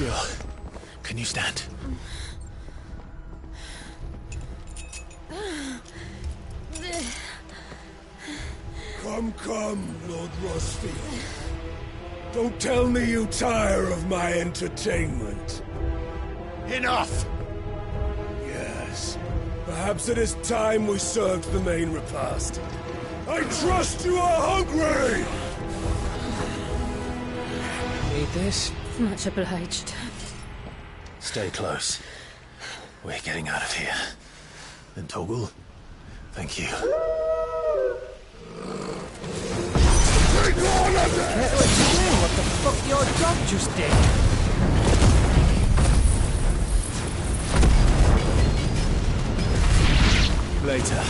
Jill, can you stand? Come, Lord Rosfield. Don't tell me you tire of my entertainment. Enough! Yes. Perhaps it is time we served the main repast. I trust you are hungry! Need this? Much obliged. Stay close. We're getting out of here. And Torgal, thank you. Take all of them! Care to explain what the fuck your dog just did? Later,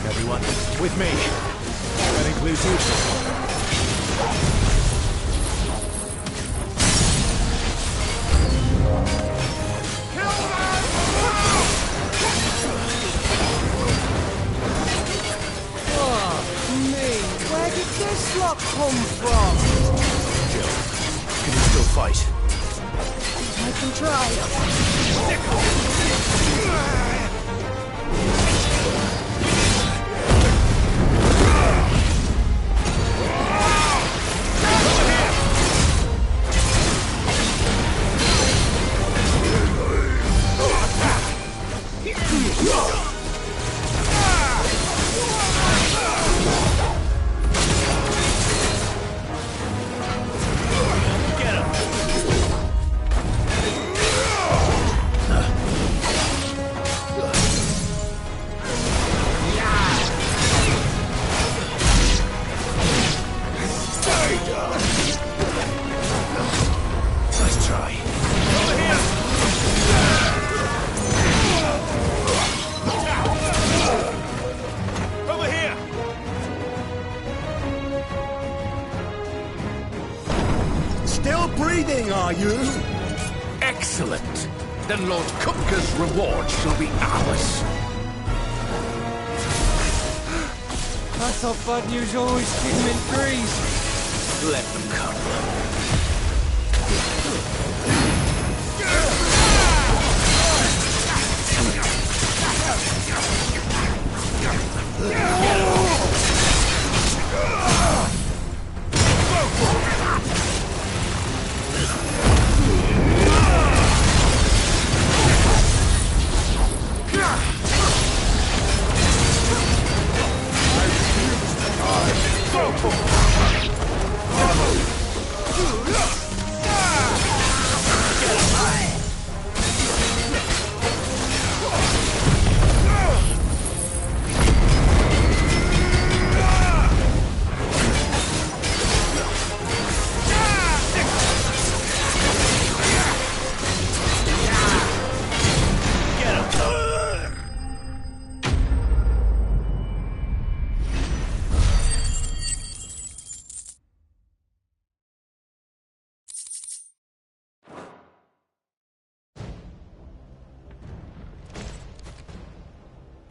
everyone. With me. That includes you. Where did this lot come from? Jill, can you still fight? I can try. Nice try. Over here! Over here! Still breathing, are you? Excellent. Then Lord Kupka's reward shall be ours. I thought bad news always came in threes. Let them come.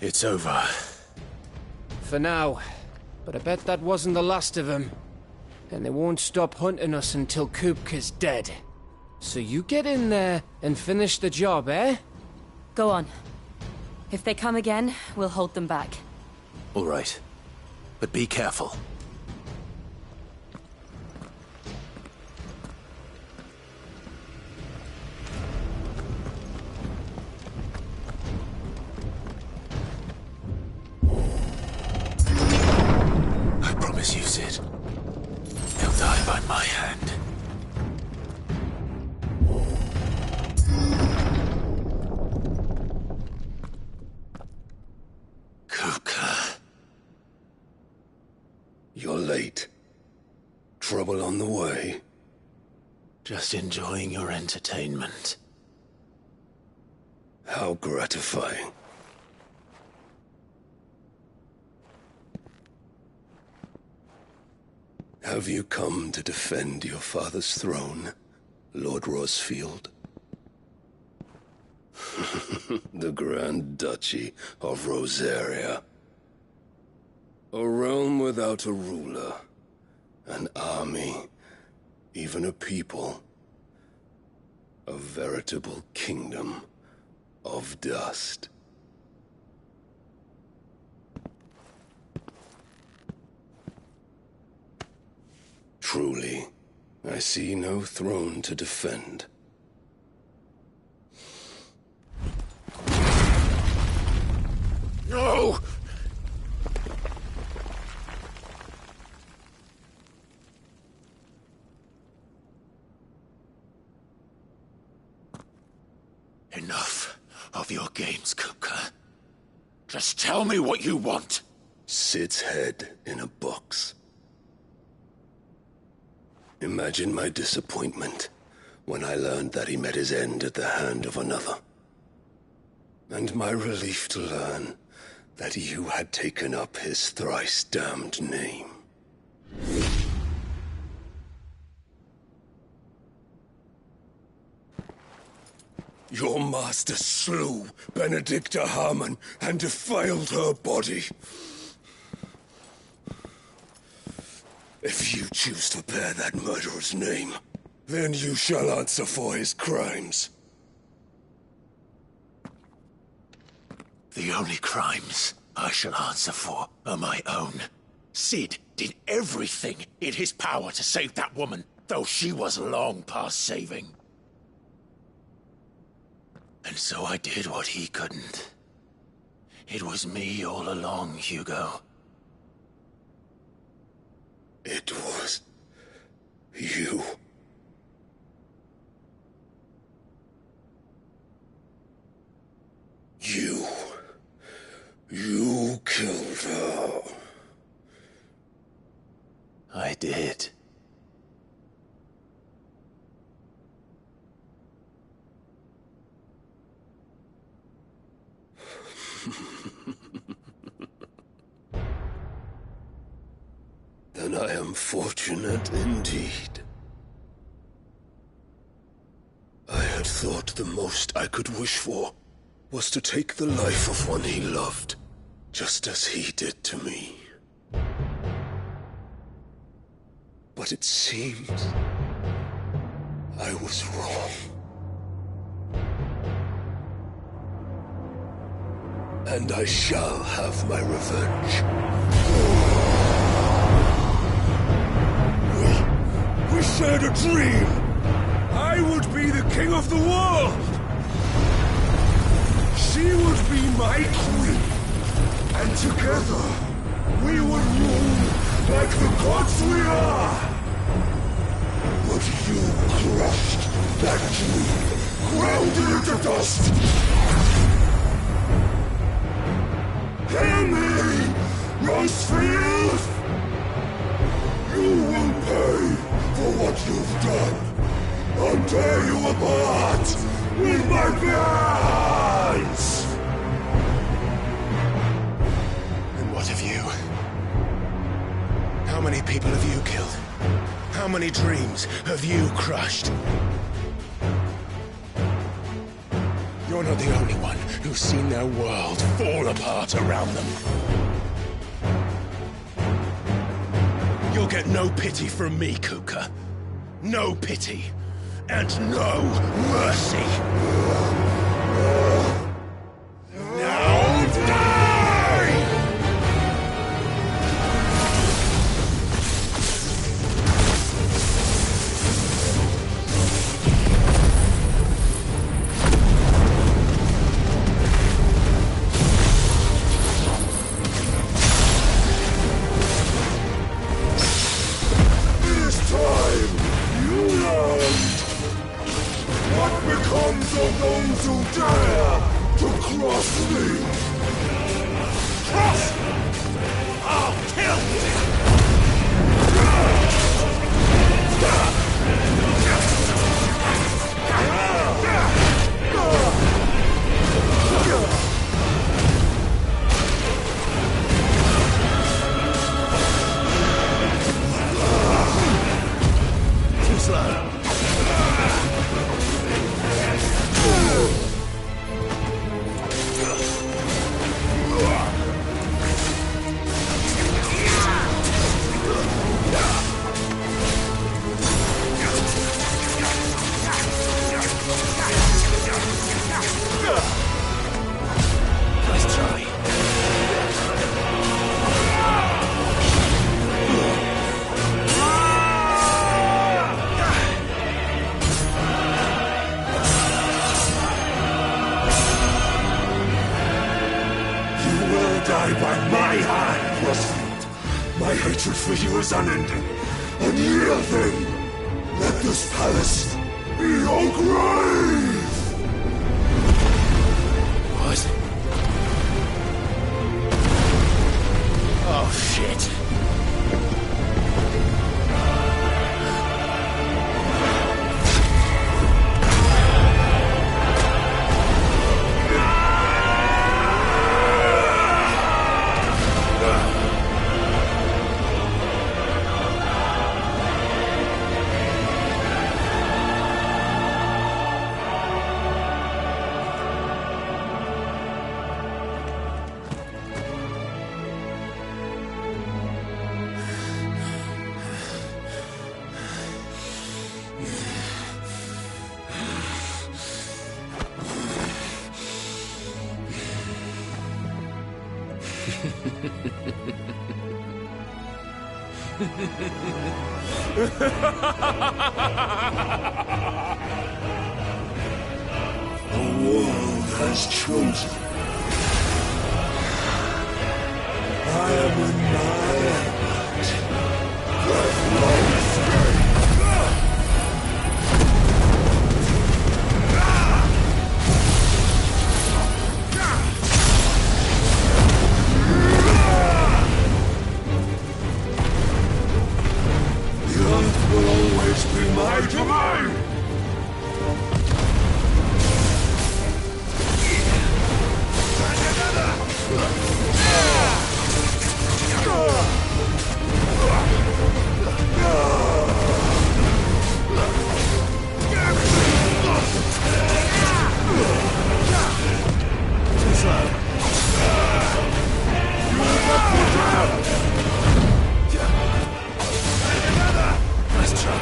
It's over. For now. But I bet that wasn't the last of them. And they won't stop hunting us until Kupka's dead. So you get in there and finish the job, eh? Go on. If they come again, we'll hold them back. All right. But be careful. I promise you, Sid. He'll die by my hand. Kupka. You're late. Trouble on the way. Just enjoying your entertainment. How gratifying. Have you come to defend your father's throne, Lord Rosfield? The Grand Duchy of Rosaria. A realm without a ruler, an army, even a people. A veritable kingdom of dust. Truly, I see no throne to defend. No! Enough of your games, Kupka. Just tell me what you want. Sid's head in a box. Imagine my disappointment when I learned that he met his end at the hand of another. And my relief to learn that you had taken up his thrice-damned name. Your master slew Benedicta Harmon and defiled her body. If you choose to bear that murderer's name, then you shall answer for his crimes. The only crimes I shall answer for are my own. Sid did everything in his power to save that woman, though she was long past saving. And so I did what he couldn't. It was me all along, Hugo. It was you. You killed her. I did. Then I am fortunate indeed. I had thought the most I could wish for was to take the life of one he loved, just as he did to me. But it seems I was wrong. And I shall have my revenge. We shared a dream! I would be the king of the world! She would be my queen! And together, we would rule like the gods we are! But you crushed that dream, ground it into dust! Hear me, Rosefield! You will pay for what you've done! I'll tear you apart with my bare hands! And what of you? How many people have you killed? How many dreams have you crushed? You're not the only one who's seen their world fall apart around them. You'll get no pity from me, Kupka. No pity. And no mercy. Now die! This time, you learned what becomes of those who dare to cross me. Cross! I'll kill you! Too slow. for you is unending, unyielding. Let this palace be your grave! What? Oh, shit. The world has chosen. I am in my element. There's no escape. The earth will always be my domain. Let's try.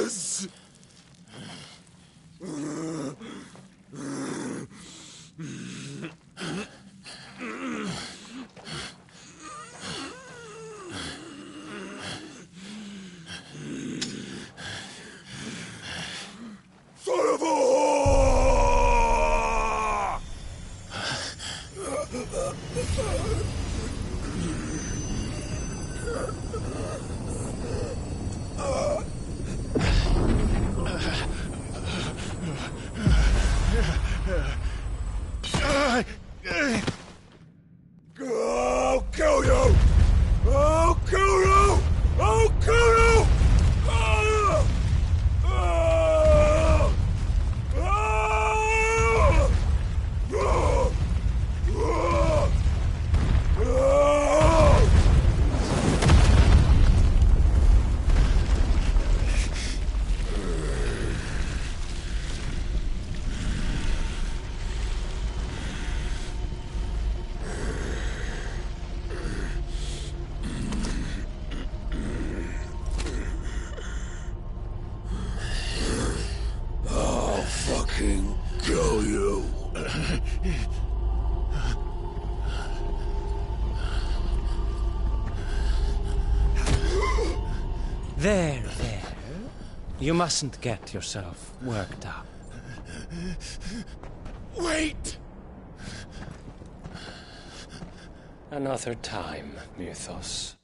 was! Son of a whore! I'll kill you! I'll kill you! I'll kill you! Ah! Ah! Ah! Ah! Ah! Ah! I'll fucking kill you. There, there. You mustn't get yourself worked up. Wait! Another time, Mythos.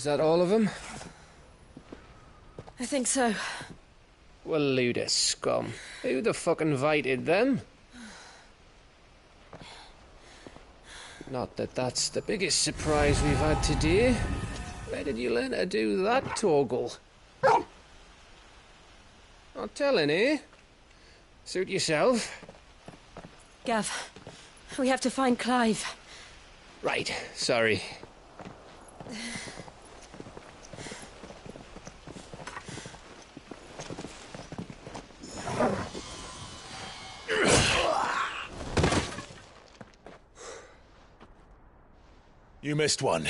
Was that all of them? I think so. Well, load of scum. Who the fuck invited them? Not that that's the biggest surprise we've had today. Where did you learn to do that, Torgal? Not telling, eh? Suit yourself. Gav, we have to find Clive. Right, sorry. You missed one.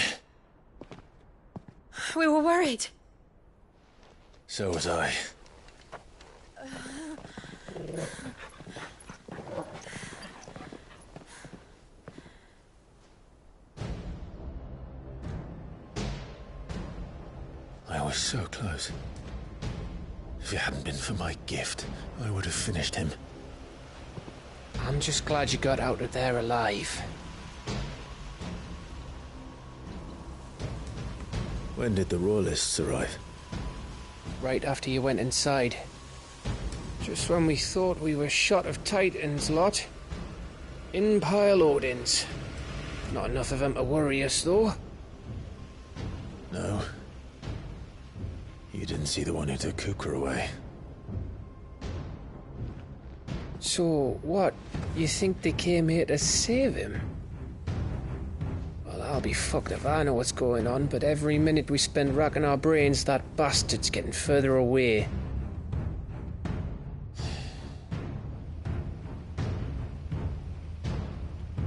We were worried. So was I. I was so close. If it hadn't been for my gift, I would have finished him. I'm just glad you got out of there alive. When did the Royalists arrive? Right after you went inside. Just when we thought we were shot of Titans, lot. In pile Odins. Not enough of them to worry us, though. No. You didn't see the one who took Kupka away. So, what? You think they came here to save him? Well, I'll be fucked if I know what's going on, but every minute we spend racking our brains, that bastard's getting further away.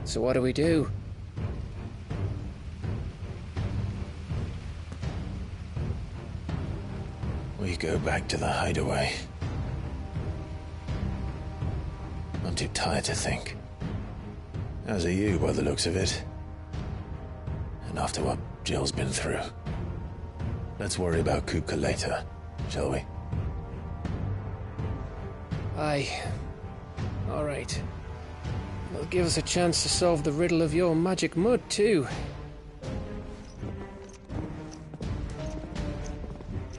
So what do we do? We go back to the hideaway. I'm too tired to think. As are you, by the looks of it. And after what Jill's been through. Let's worry about Kupka later, shall we? Aye. All right. It'll give us a chance to solve the riddle of your magic mud, too.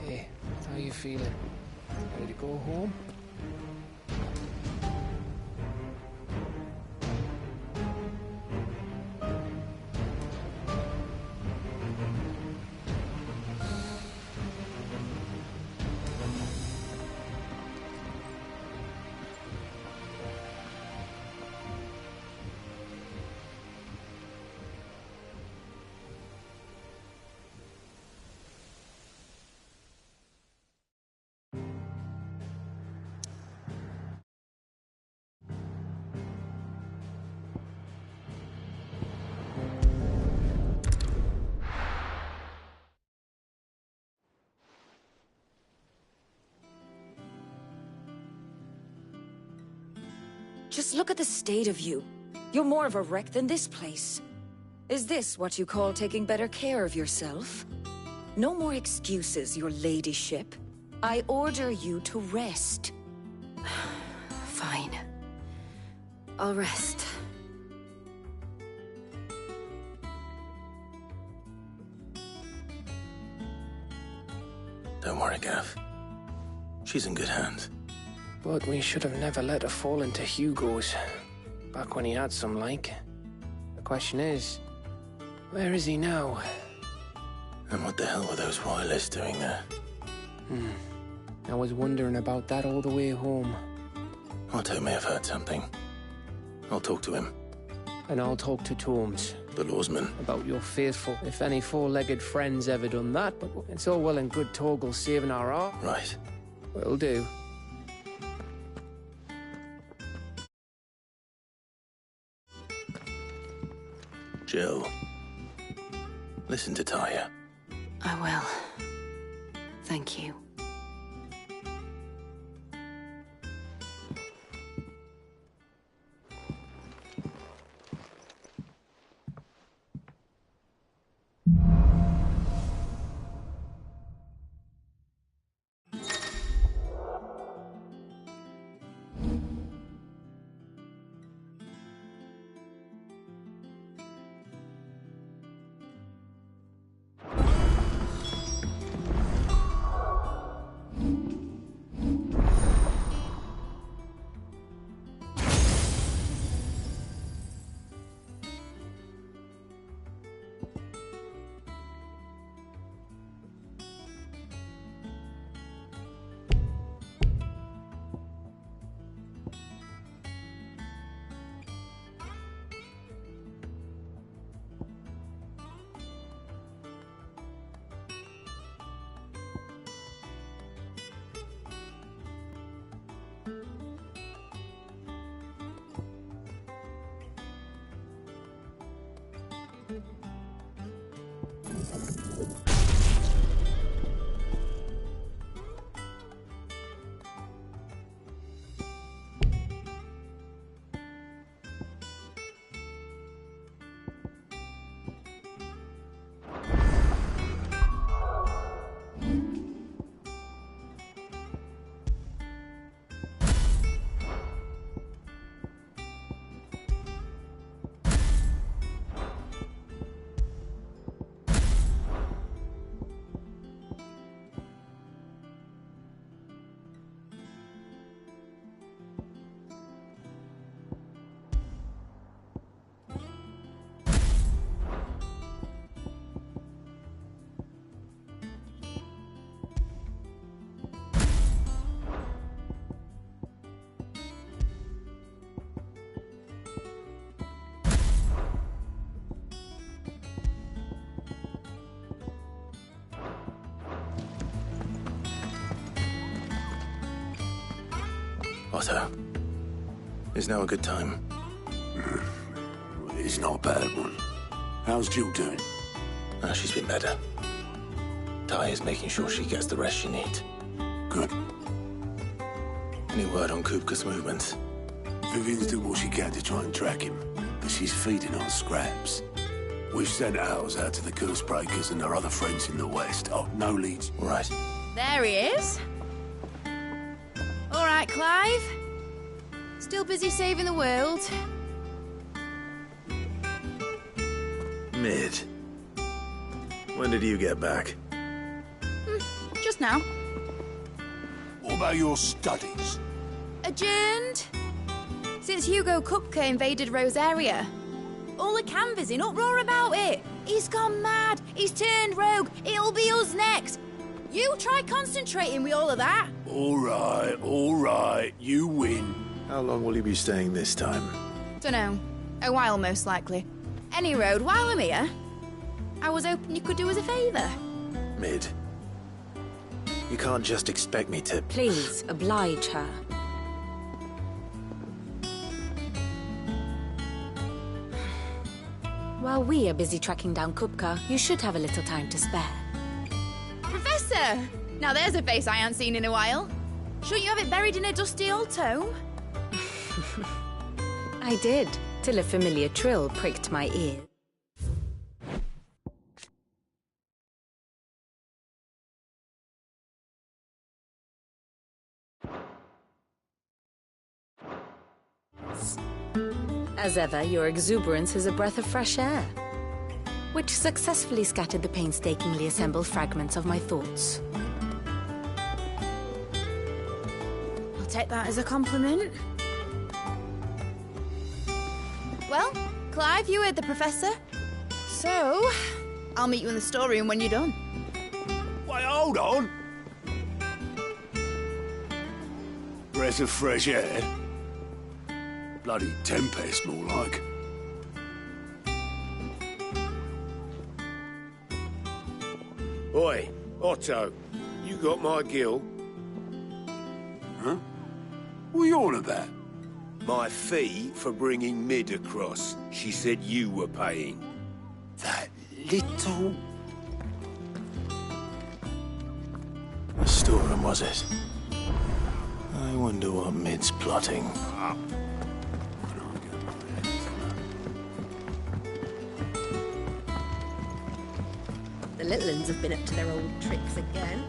Hey, how you feeling? Ready to go home? Just look at the state of you. You're more of a wreck than this place. Is this what you call taking better care of yourself? No more excuses, your ladyship. I order you to rest. Fine. I'll rest. Don't worry, Gav. She's in good hands. But we should have never let her fall into Hugo's. Back when he had some, like. The question is, where is he now? And what the hell were those royalists doing there? I was wondering about that all the way home. Otto may have heard something. I'll talk to him. And I'll talk to Torms. The lawsman. About your faithful, if any four-legged friend's ever done that, but it's all well and good Torgal saving our art. Right. Will do. Jill. Listen to Taya. I will. Thank you. Otto, is now a good time? It's not a bad one. How's Jill doing? She's been better. Ty is making sure she gets the rest she needs. Good. Any word on Kupka's movements? Vivian's doing what she can to try and track him, but she's feeding on scraps. We've sent ours out to the Cursebreakers and our other friends in the west. Oh, no leads. Right. There he is. All right, Clive. Still busy saving the world. Mid. When did you get back? Just now. What about your studies? Adjourned. Since Hugo Kupka invaded Rosaria. All the canvassing in uproar about it. He's gone mad. He's turned rogue. It'll be us next. You try concentrating with all of that. All right. You win. How long will you be staying this time? Dunno. A while, most likely. Any road, while I'm here, I was hoping you could do us a favour. Mid. You can't just expect me to... Please, oblige her. While we are busy tracking down Kupka, you should have a little time to spare. Professor! Now there's a face I ain't seen in a while. Shouldn't you have it buried in a dusty old tome? I did, till a familiar trill pricked my ear. As ever, your exuberance is a breath of fresh air, which successfully scattered the painstakingly assembled fragments of my thoughts. I'll take that as a compliment. Well, Clive, you heard the Professor. So, I'll meet you in the storeroom when you're done. Wait, hold on. Breath of fresh air? Bloody tempest, more like. Oi, Otto, you got my gill? Huh? What are you on about? My fee for bringing Mid across. She said you were paying. That little... A storeroom, was it? I wonder what Mid's plotting. The little uns have been up to their old tricks again.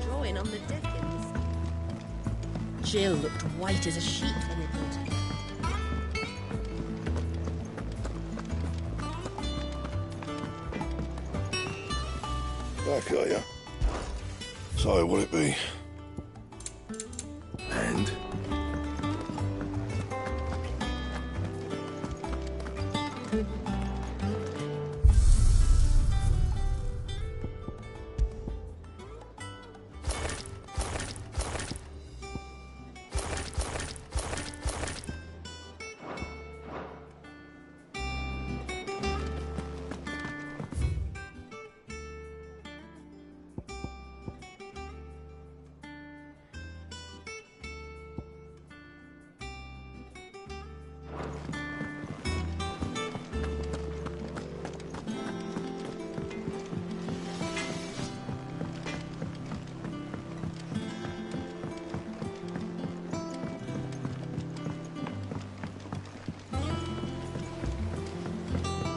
Drawing on the Dickens. Jill looked white as a sheet when they brought her. Back, are ya? So, will it be? And?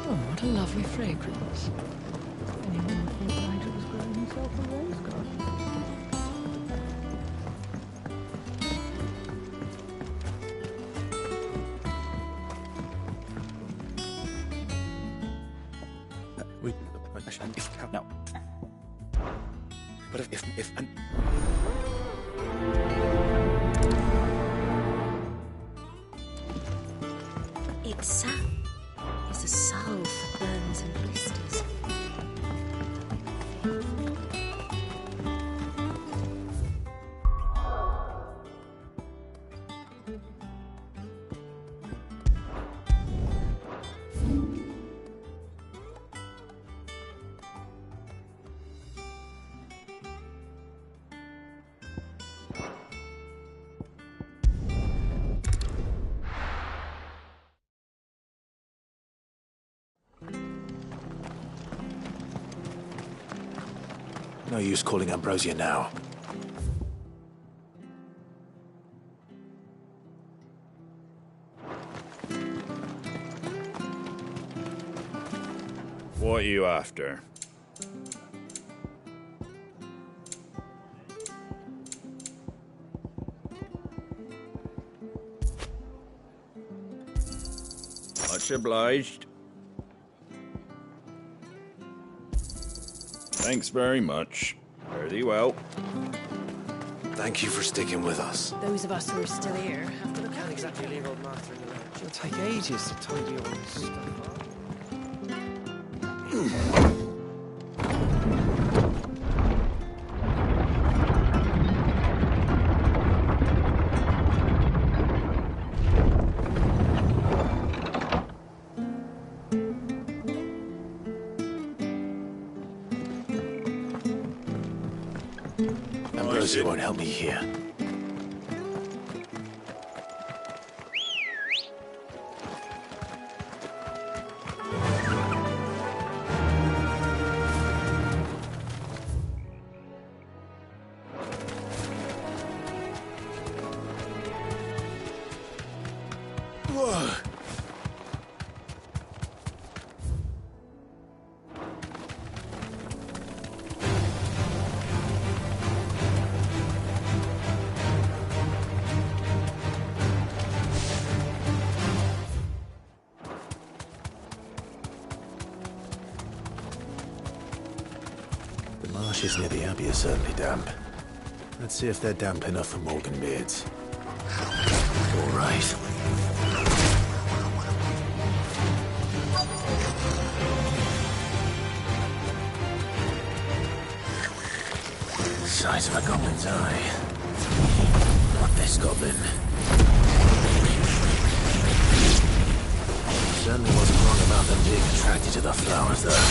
What a lovely fragrance. Anyone would think Nigel was growing himself a rose garden. No. But if It's a salve for burns and blisters. No use calling Ambrosia now. What are you after? Much obliged. Thanks very much. Fare thee well. Thank you for sticking with us. Those of us who are still here have to look Can't after exactly each leave other. old Martha in the lurch. It'll take ages to tidy all this stuff up. Ambrosia won't help me here. Whoa. The marshes near the Abbey are certainly damp. Let's see if they're damp enough for Morgan beards. All right. Size of a goblin's eye. Not this goblin. Certainly wasn't wrong about them being attracted to the flowers, though.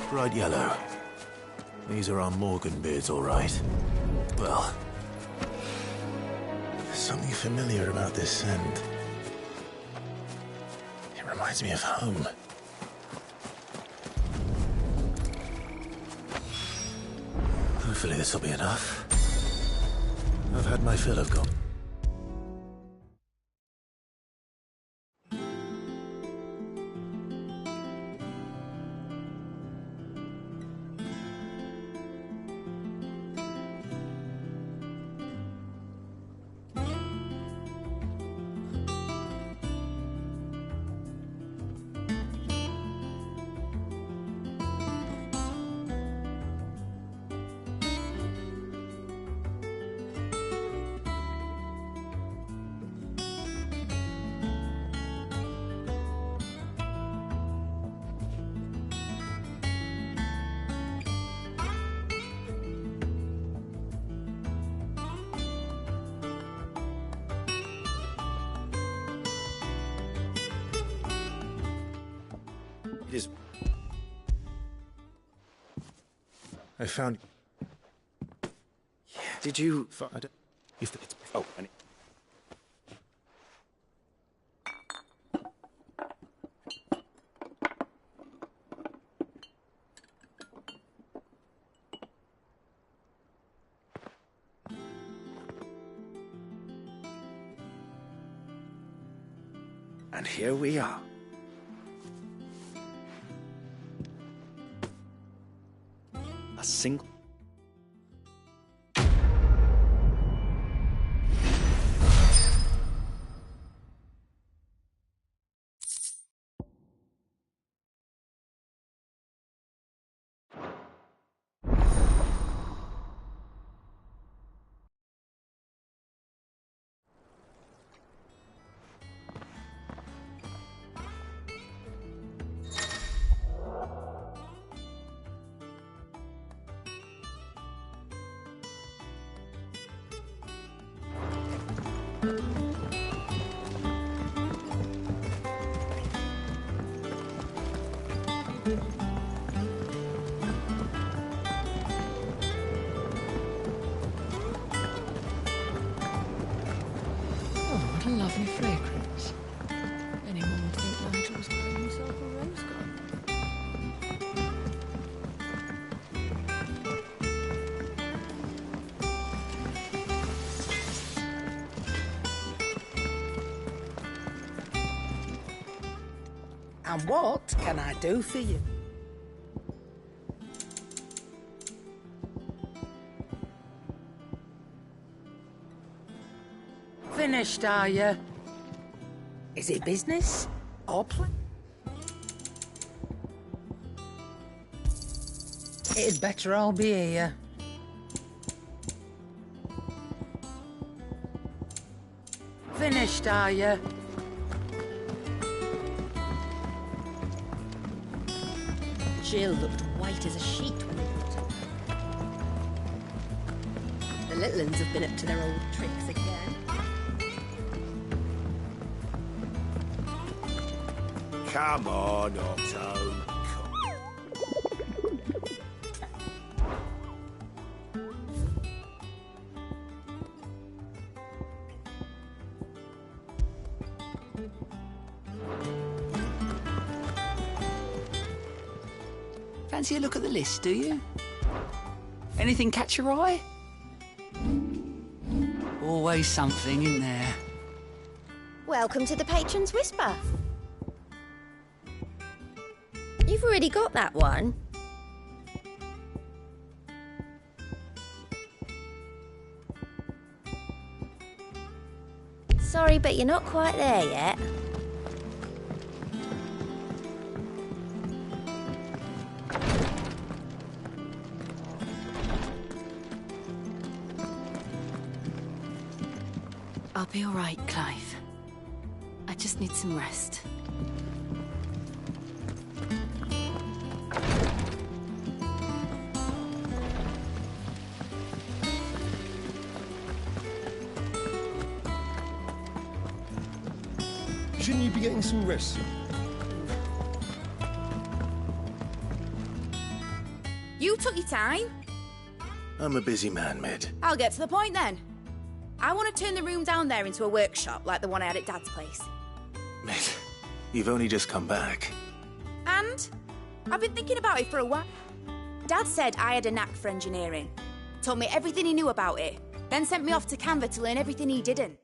Bright yellow. These are our Morgan beards, all right. Well, there's something familiar about this scent. It reminds me of home. Hopefully this will be enough. I've had my fill of gold. I found. Yeah. Did you? I don't. If it's. Oh, and. And here we are. A single. What a lovely fragrance. Anyone would think Nigel was buying himself a rose garden. And what can I do for you? Finished, are you? Is it business or play? It'd better all be here. Finished, are you? Jill looked white as a sheet when we got her. The little uns have been up to their old tricks again. Come on, Otto. Fancy a look at the list, do you? Anything catch your eye? Always something in there. Welcome to the Patron's Whisper. You've already got that one. Sorry, but you're not quite there yet. I'll be all right, Clive. I just need some rest. Shouldn't you be getting some rest? You took your time. I'm a busy man, Mid. I'll get to the point then. I want to turn the room down there into a workshop like the one I had at Dad's place. Mid, you've only just come back. And I've been thinking about it for a while. Dad said I had a knack for engineering. Told me everything he knew about it. Then sent me off to Canva to learn everything he didn't.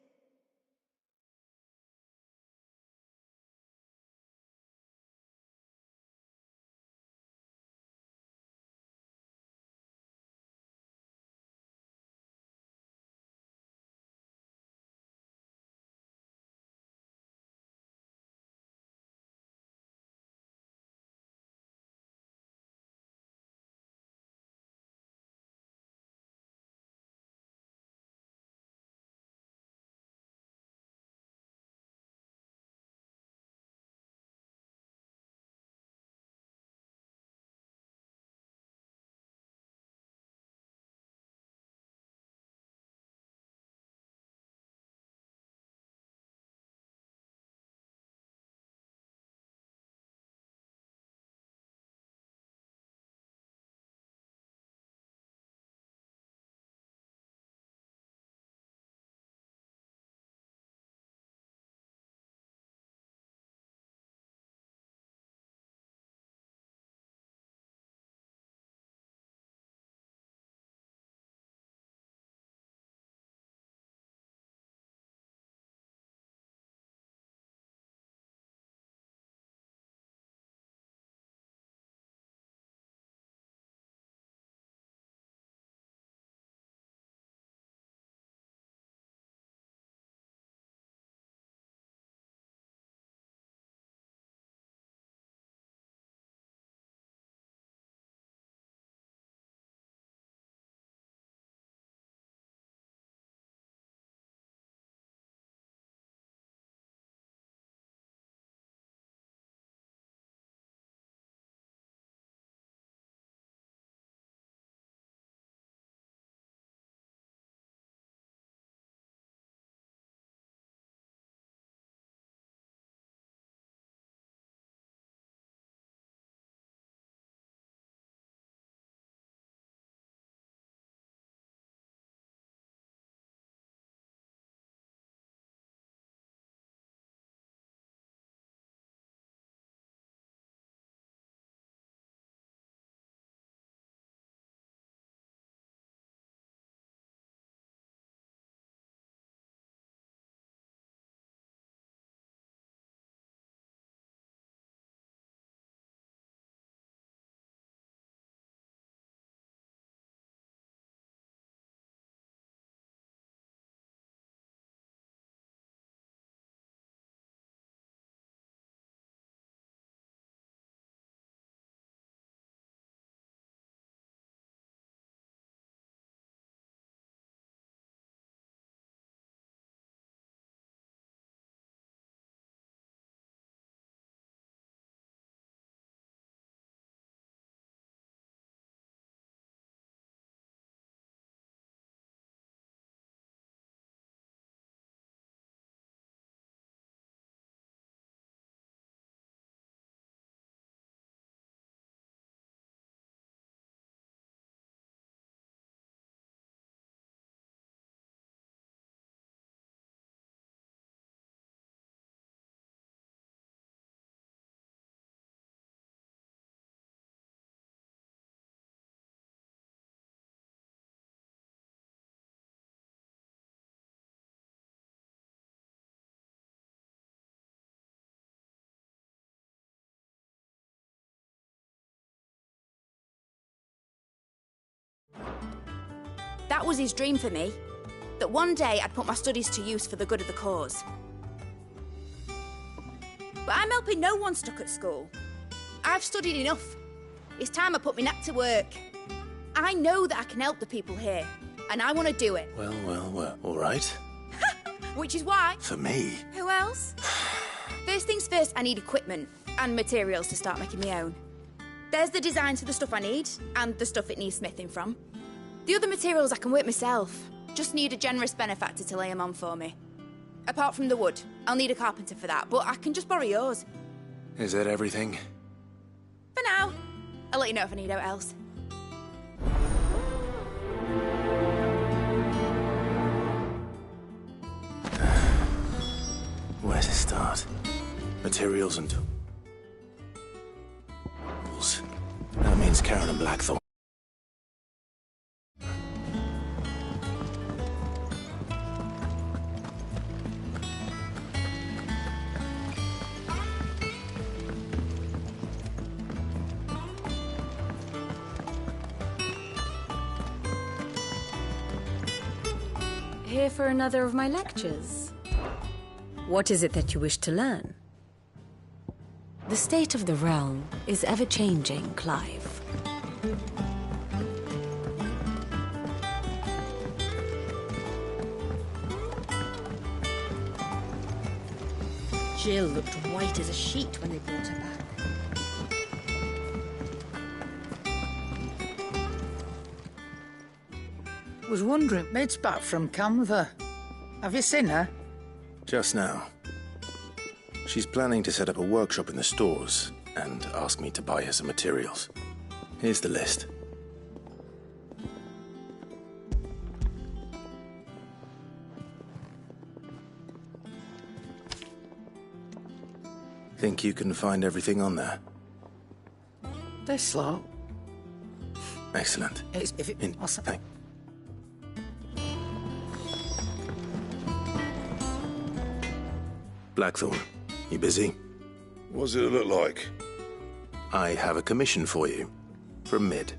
That was his dream for me. That one day I'd put my studies to use for the good of the cause. But I'm helping no one stuck at school. I've studied enough. It's time I put my neck to work. I know that I can help the people here, and I want to do it. Well, all right. Which is why... For me. Who else? First things first, I need equipment and materials to start making my own. There's the designs for the stuff I need, and the stuff it needs smithing from. The other materials I can work myself. Just need a generous benefactor to lay them on for me. Apart from the wood, I'll need a carpenter for that, but I can just borrow yours. Is that everything? For now. I'll let you know if I need out else. Where to start? Materials and tools. That means Karen and Blackthorn. Here for another of my lectures. What is it that you wish to learn? The state of the realm is ever-changing, Clive. Jill looked white as a sheet when they brought her back. Was wondering, Maid's back from Canva. Have you seen her? Just now. She's planning to set up a workshop in the stores and ask me to buy her some materials. Here's the list. Think you can find everything on there? They're slow. Excellent. If it... Thank. Blackthorn, you busy? What does it look like? I have a commission for you. From Mid.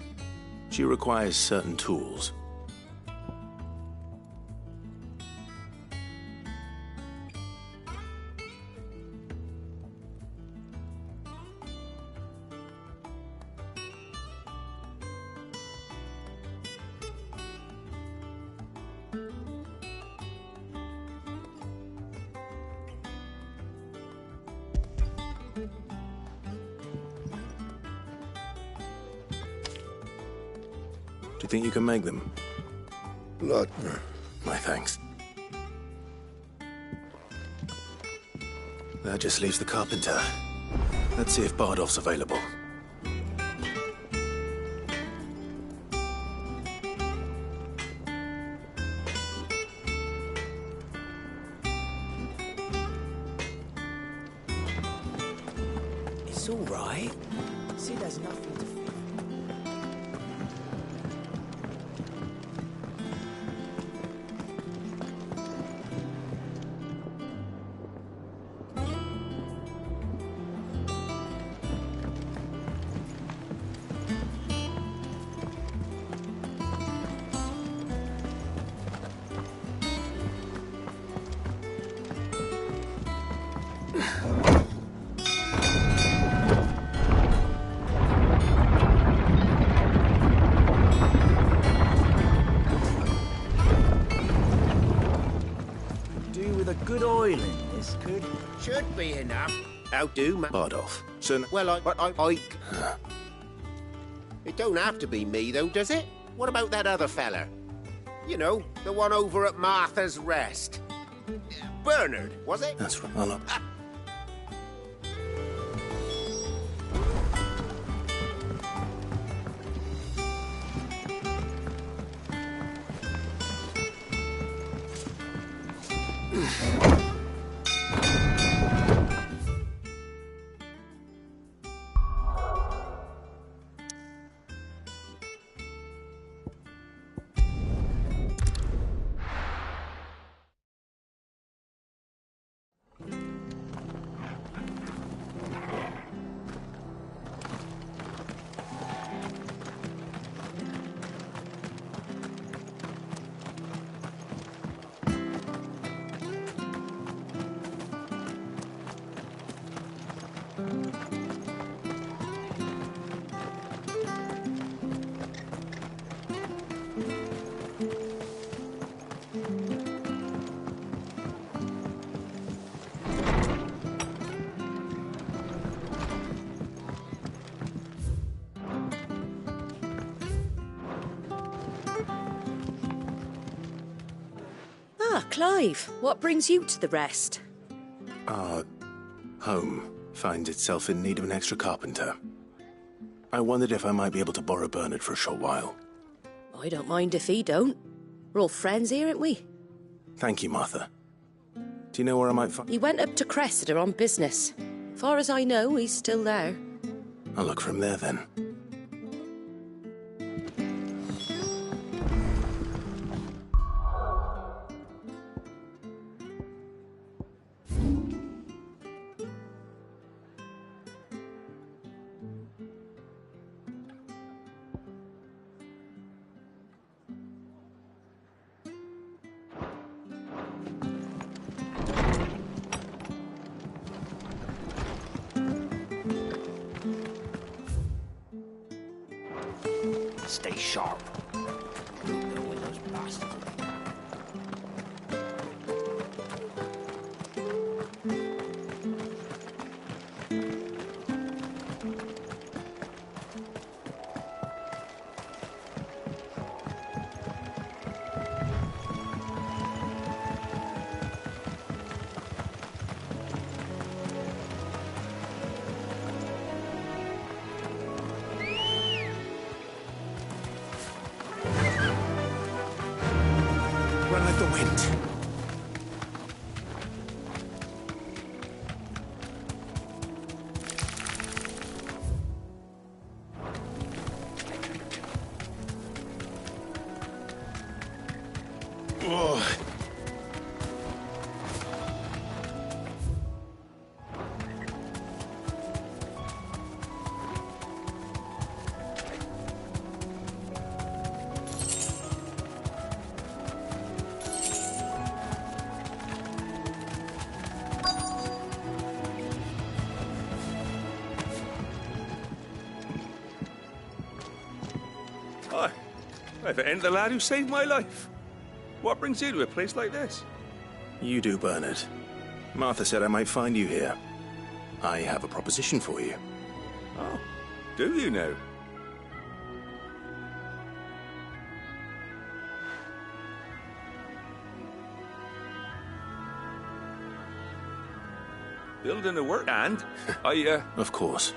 She requires certain tools. Do you think you can make them? Blood. My thanks. That just leaves the carpenter. Let's see if Bardolph's available. It's all right. See, there's nothing to fear. Good oil in this, could... Should be enough. How do, Bardolph. So... Well, I... It don't have to be me, though, does it? What about that other fella? You know, the one over at Martha's Rest. Bernard, was it? That's right. I'll... Ah, Clive. What brings you to the rest? Our home finds itself in need of an extra carpenter. I wondered if I might be able to borrow Bernard for a short while. I don't mind if he don't. We're all friends here, aren't we? Thank you, Martha. Do you know where I might find... He went up to Cressida on business. Far as I know, he's still there. I'll look for him there, then. Stay sharp. Those bastards. Run like the wind. Oh. Hi. I've end the lad who saved my life. What brings you to a place like this? You do, Bernard. Martha said I might find you here. I have a proposition for you. Oh, do you now? Building a work and Of course.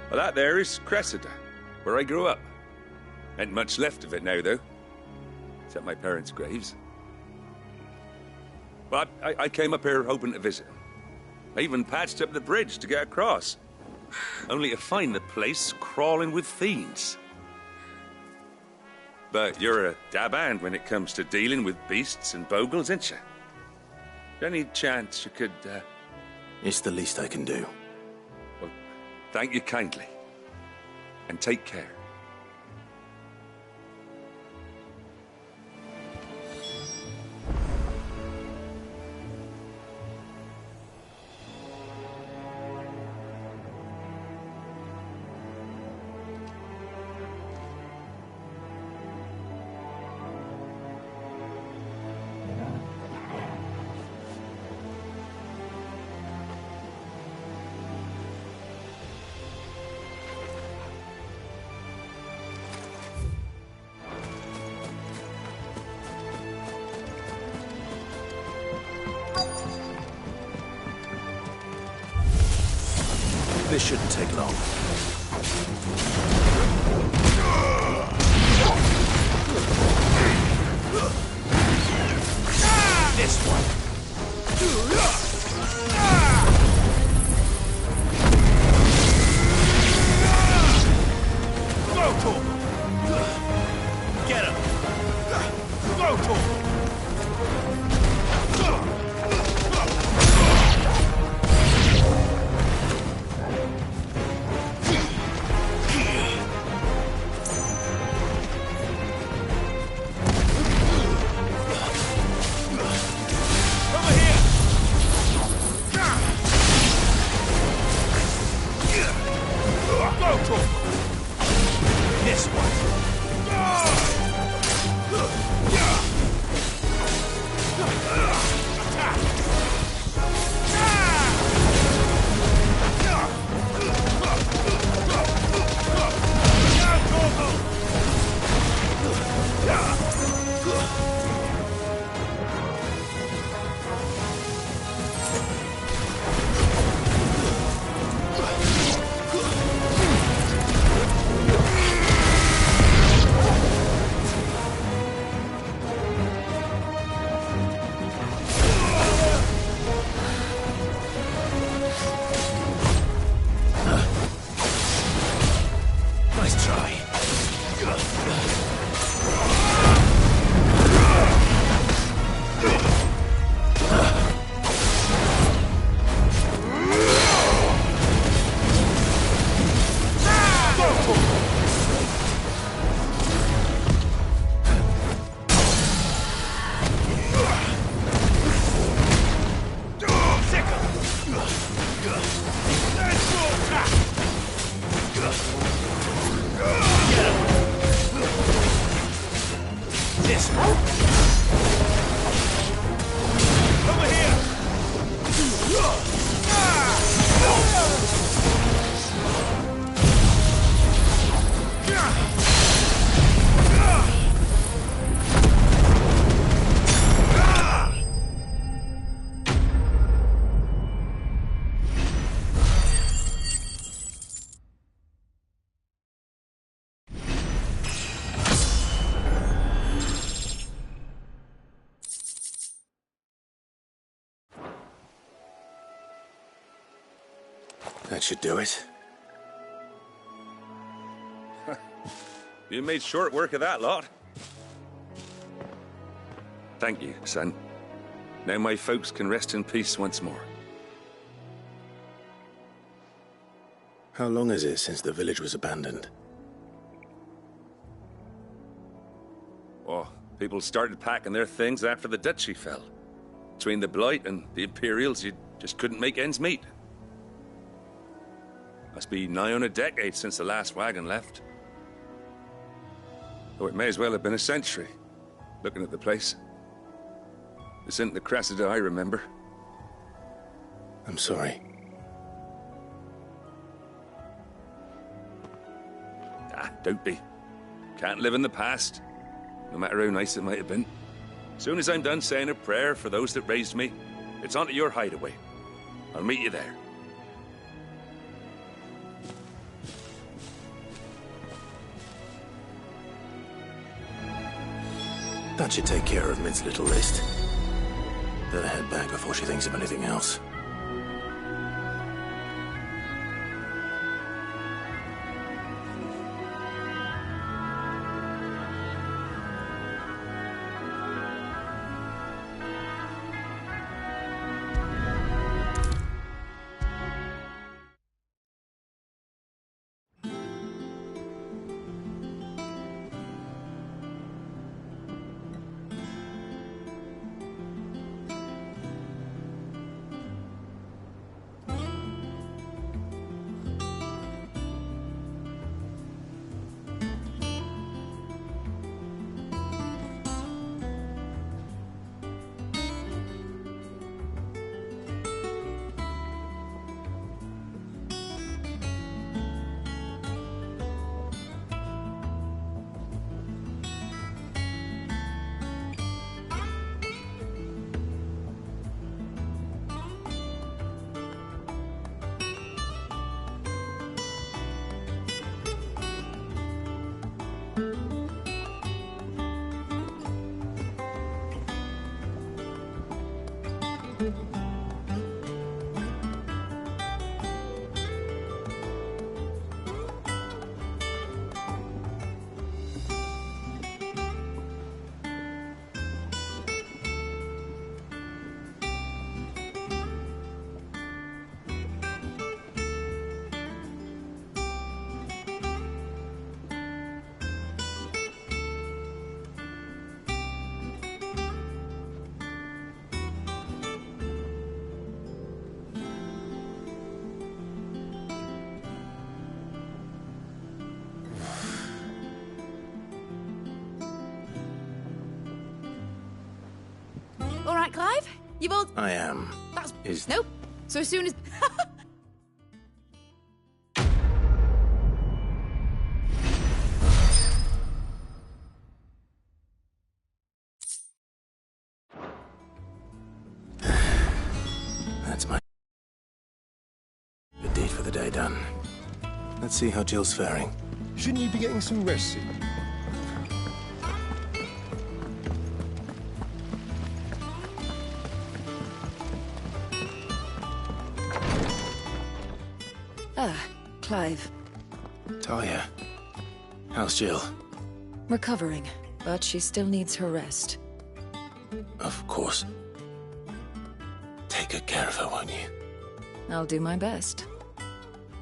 Well, that there is Cressida, where I grew up. Ain't much left of it now, though. Except my parents' graves. But I came up here hoping to visit. I even patched up the bridge to get across. Only to find the place crawling with fiends. But you're a dab hand when it comes to dealing with beasts and bogles, ain't you? Any chance you could, It's the least I can do. Well, thank you kindly. And take care. This shouldn't take long. This one. Go, Torgal! Get him! Go, Torgal! That should do it. You made short work of that lot. Thank you, son. Now my folks can rest in peace once more. How long is it since the village was abandoned? Oh, people started packing their things after the duchy fell. Between the Blight and the Imperials, you just couldn't make ends meet. Must be nigh on a decade since the last wagon left. Though it may as well have been a century, looking at the place. This isn't the Cressida I remember. I'm sorry. Ah, don't be. Can't live in the past, no matter how nice it might have been. Soon as I'm done saying a prayer for those that raised me, it's on to your hideaway. I'll meet you there. That should take care of Mid's little list. Better head back before she thinks of anything else. All right, Clive? You've all... I am. That's... Nope. So as soon as... That's my good deed for the day done. Let's see how Jill's faring. Shouldn't you be getting some rest soon? Ah, Clive. Talia, how's Jill? Recovering, but she still needs her rest. Of course. Take good care of her, won't you? I'll do my best.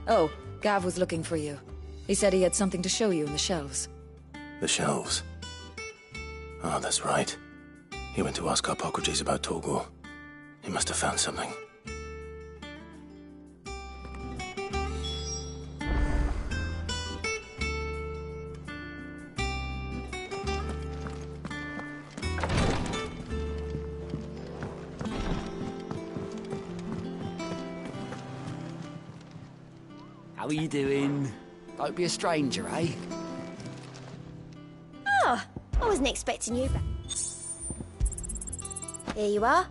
Oh, Gav was looking for you. He said he had something to show you in the shelves. The shelves? Ah, that's right. He went to ask Harpocrates about Torgor. He must have found something. How are you doing? Don't be a stranger, eh? Oh, I wasn't expecting you. Here you are.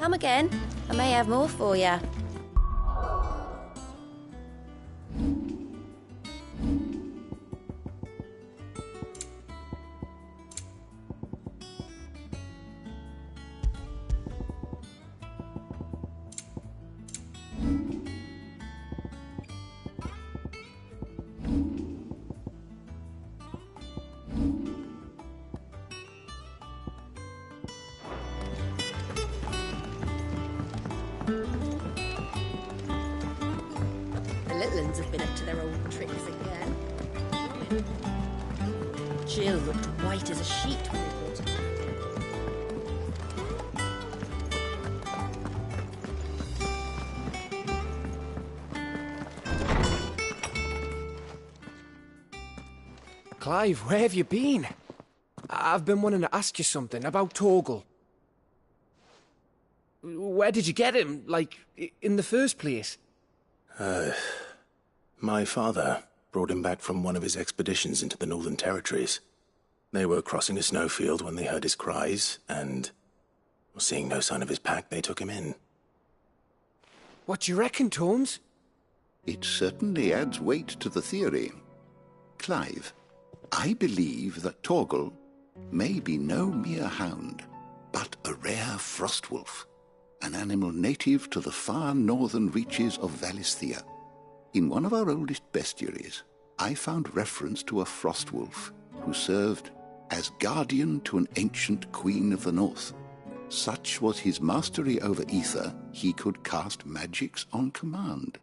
Come again. I may have more for you. little uns have been up to their old tricks again. Jill looked white as a sheet when they brought her back. Clive, where have you been? I've been wanting to ask you something about Torgal. Where did you get him, like, in the first place? My father brought him back from one of his expeditions into the Northern Territories. They were crossing a snowfield when they heard his cries, and, seeing no sign of his pack, they took him in. What do you reckon, Tomes? It certainly adds weight to the theory. Clive, I believe that Torgal may be no mere hound, but a rare frostwolf, an animal native to the far northern reaches of Valisthea. In one of our oldest bestiaries, I found reference to a frostwolf who served as guardian to an ancient queen of the north. Such was his mastery over ether, he could cast magics on command.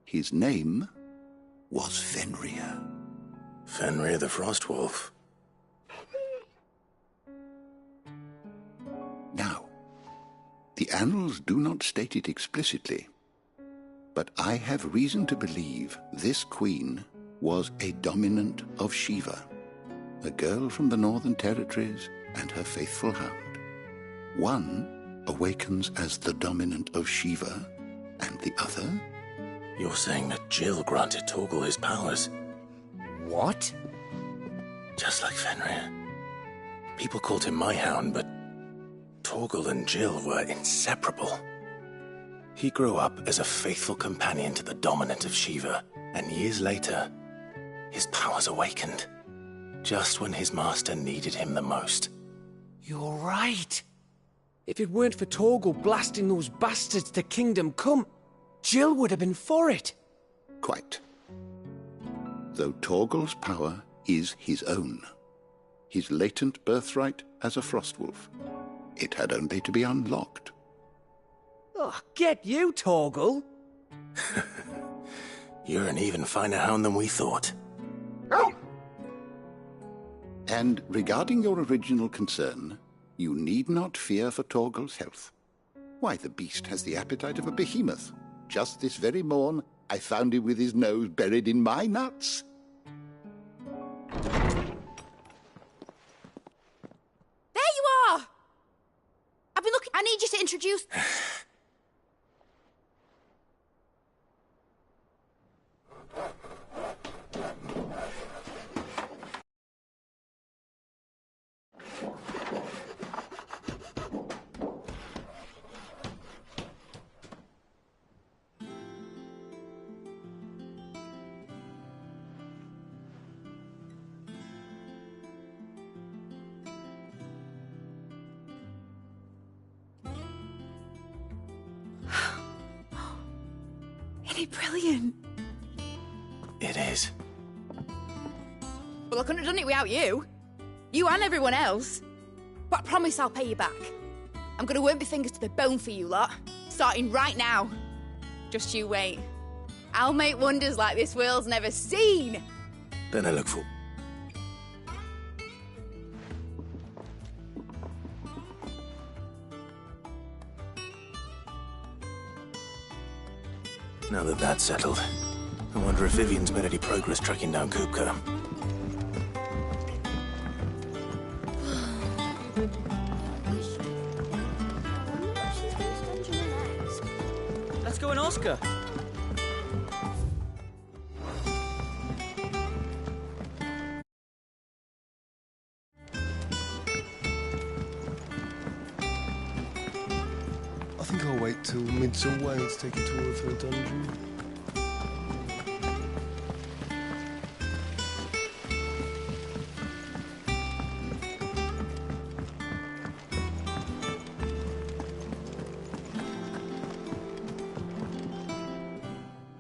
His name was Fenrir. Fenrir the Frostwolf. Now, the annals do not state it explicitly, but I have reason to believe this queen was a dominant of Shiva, a girl from the Northern Territories and her faithful hound. One awakens as the dominant of Shiva, and the other? You're saying that Jill granted Torgal his powers? What? Just like Fenrir. People called him my hound, but Torgal and Jill were inseparable. He grew up as a faithful companion to the dominant of Shiva, and years later, his powers awakened, just when his master needed him the most. You're right. If it weren't for Torgal blasting those bastards to Kingdom Come, Jill would have been for it. Quite. Though Torgal's power is his own, his latent birthright as a Frostwolf, it had only to be unlocked. Oh, get you, Torgal! You're an even finer hound than we thought. And regarding your original concern, you need not fear for Torgal's health. Why, the beast has the appetite of a behemoth. Just this very morn, I found him with his nose buried in my nuts. There you are! I've been looking. I need you to introduce. Isn't it brilliant? It is. Well, I couldn't have done it without you. You and everyone else. But I promise I'll pay you back. I'm gonna work my fingers to the bone for you lot. Starting right now. Just you wait. I'll make wonders like this world's never seen. Then I look for... Now that that's settled, I wonder if Vivian's made any progress tracking down Kupka. Let's go and ask her. I think I'll wait till Midsommar to take a tour of her dungeon.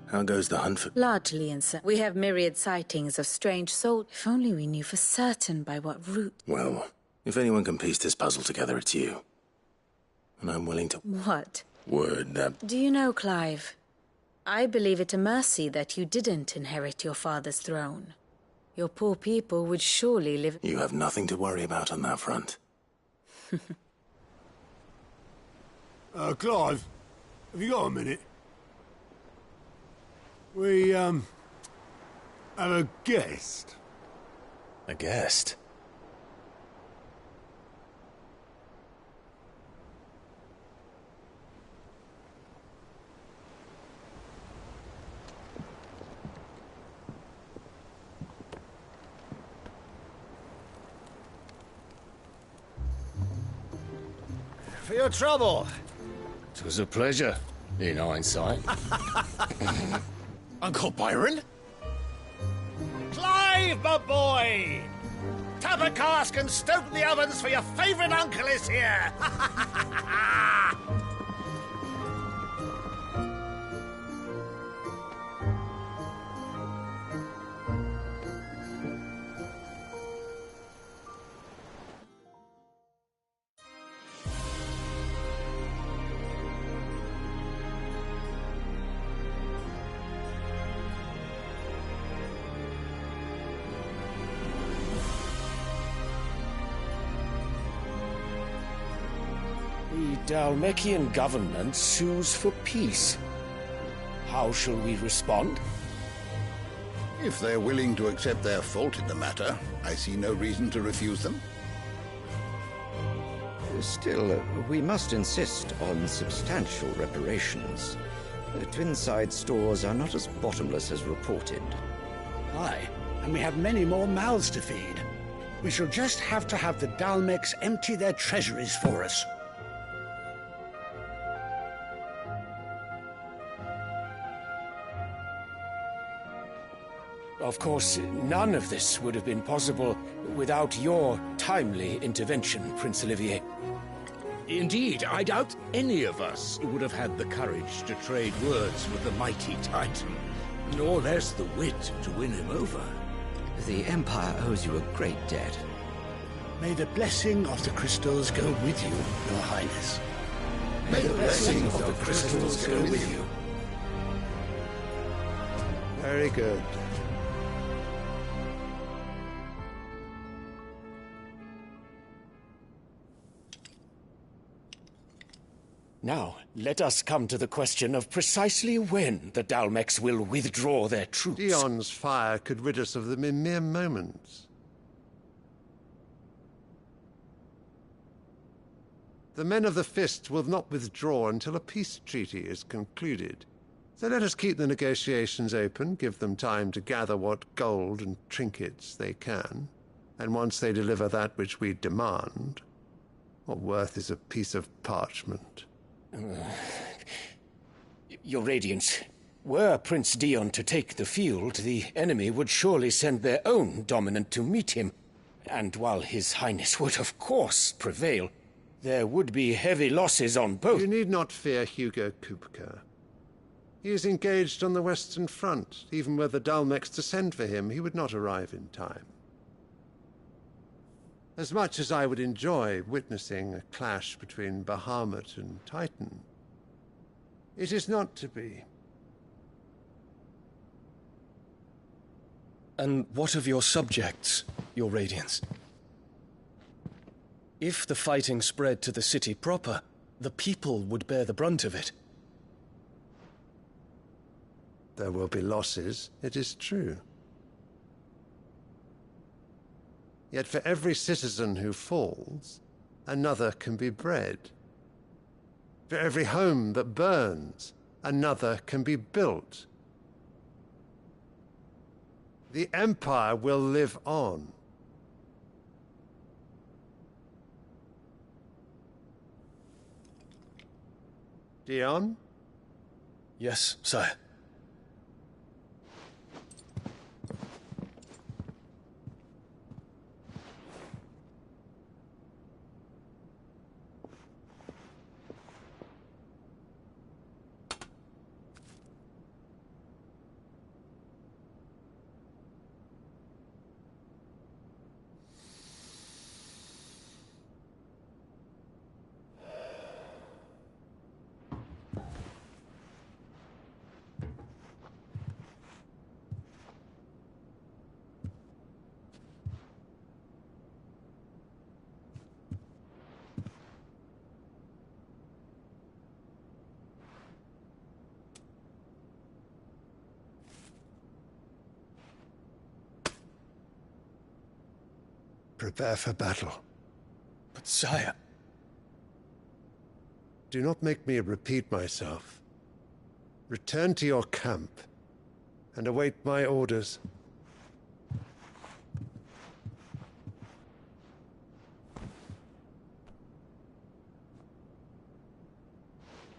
How goes the hunt for... Largely innocent. We have myriad sightings of strange souls. If only we knew for certain by what route. Well, if anyone can piece this puzzle together, it's you. And I'm willing to... What? Word that... Do you know, Clive? I believe it a mercy that you didn't inherit your father's throne. Your poor people would surely live... You have nothing to worry about on that front. Clive, have you got a minute? We, have a guest. A guest? For your trouble. It was a pleasure, in hindsight. Uncle Byron? Clive, my boy! Tap a cask and stoke the ovens for your favourite uncle is here! The Dhalmekian government sues for peace. How shall we respond? If they're willing to accept their fault in the matter, I see no reason to refuse them. Still, we must insist on substantial reparations. Twinside stores are not as bottomless as reported. Aye, and we have many more mouths to feed. We shall just have to have the Dhalmekians empty their treasuries for us. Of course, none of this would have been possible without your timely intervention, Prince Olivier. Indeed, I doubt any of us would have had the courage to trade words with the mighty Titan, nor less the wit to win him over. The Empire owes you a great debt. May the blessing of the crystals go with you, Your Highness. May the blessing of the crystals go with you. Very good. Now, let us come to the question of precisely when the Dhalmekians will withdraw their troops. Dion's fire could rid us of them in mere moments. The men of the Fist will not withdraw until a peace treaty is concluded. So let us keep the negotiations open, give them time to gather what gold and trinkets they can, and once they deliver that which we demand, what worth is a piece of parchment? Your Radiance, were Prince Dion to take the field, the enemy would surely send their own dominant to meet him. And while His Highness would of course prevail, there would be heavy losses on both. You need not fear Hugo Kupka. He is engaged on the Western Front. Even were the Dhalmekians to send for him, he would not arrive in time. As much as I would enjoy witnessing a clash between Bahamut and Titan, it is not to be. And what of your subjects, Your Radiance? If the fighting spread to the city proper, the people would bear the brunt of it. There will be losses, it is true. Yet for every citizen who falls, another can be bred. For every home that burns, another can be built. The Empire will live on. Dion? Yes, sire. Prepare for battle. But sire... Do not make me repeat myself. Return to your camp and await my orders.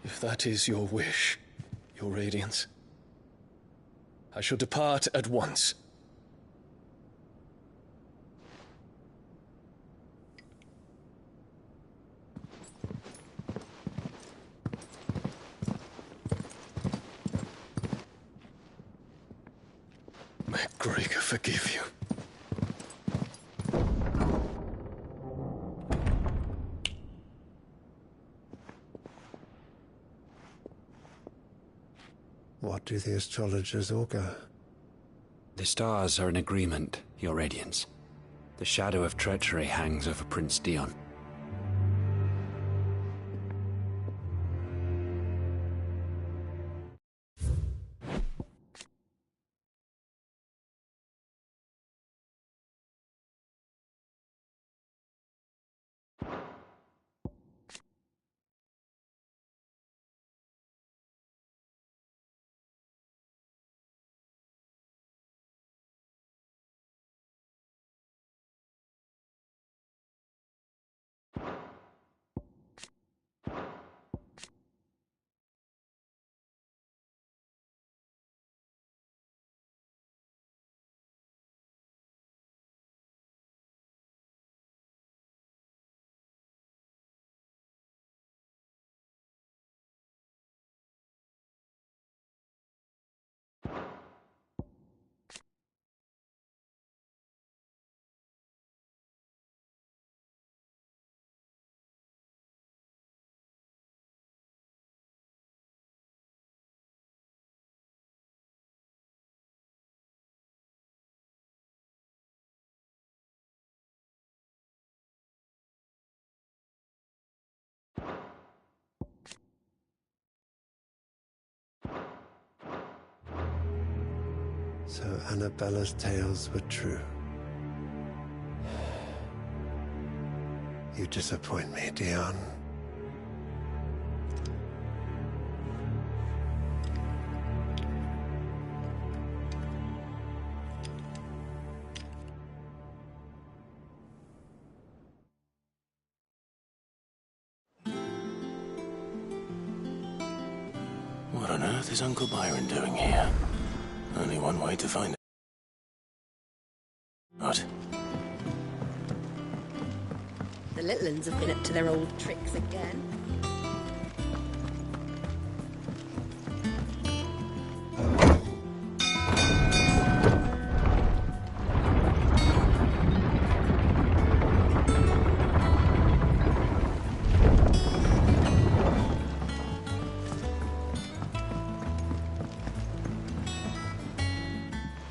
If that is your wish, Your Radiance, I shall depart at once. May Gregor forgive you. What do the astrologers augur? The stars are in agreement, Your Radiance. The shadow of treachery hangs over Prince Dion. So Annabella's tales were true. You disappoint me, Dion. What on earth is Uncle Byron doing here? Only one way to find out. The little ones have been up to their old tricks again.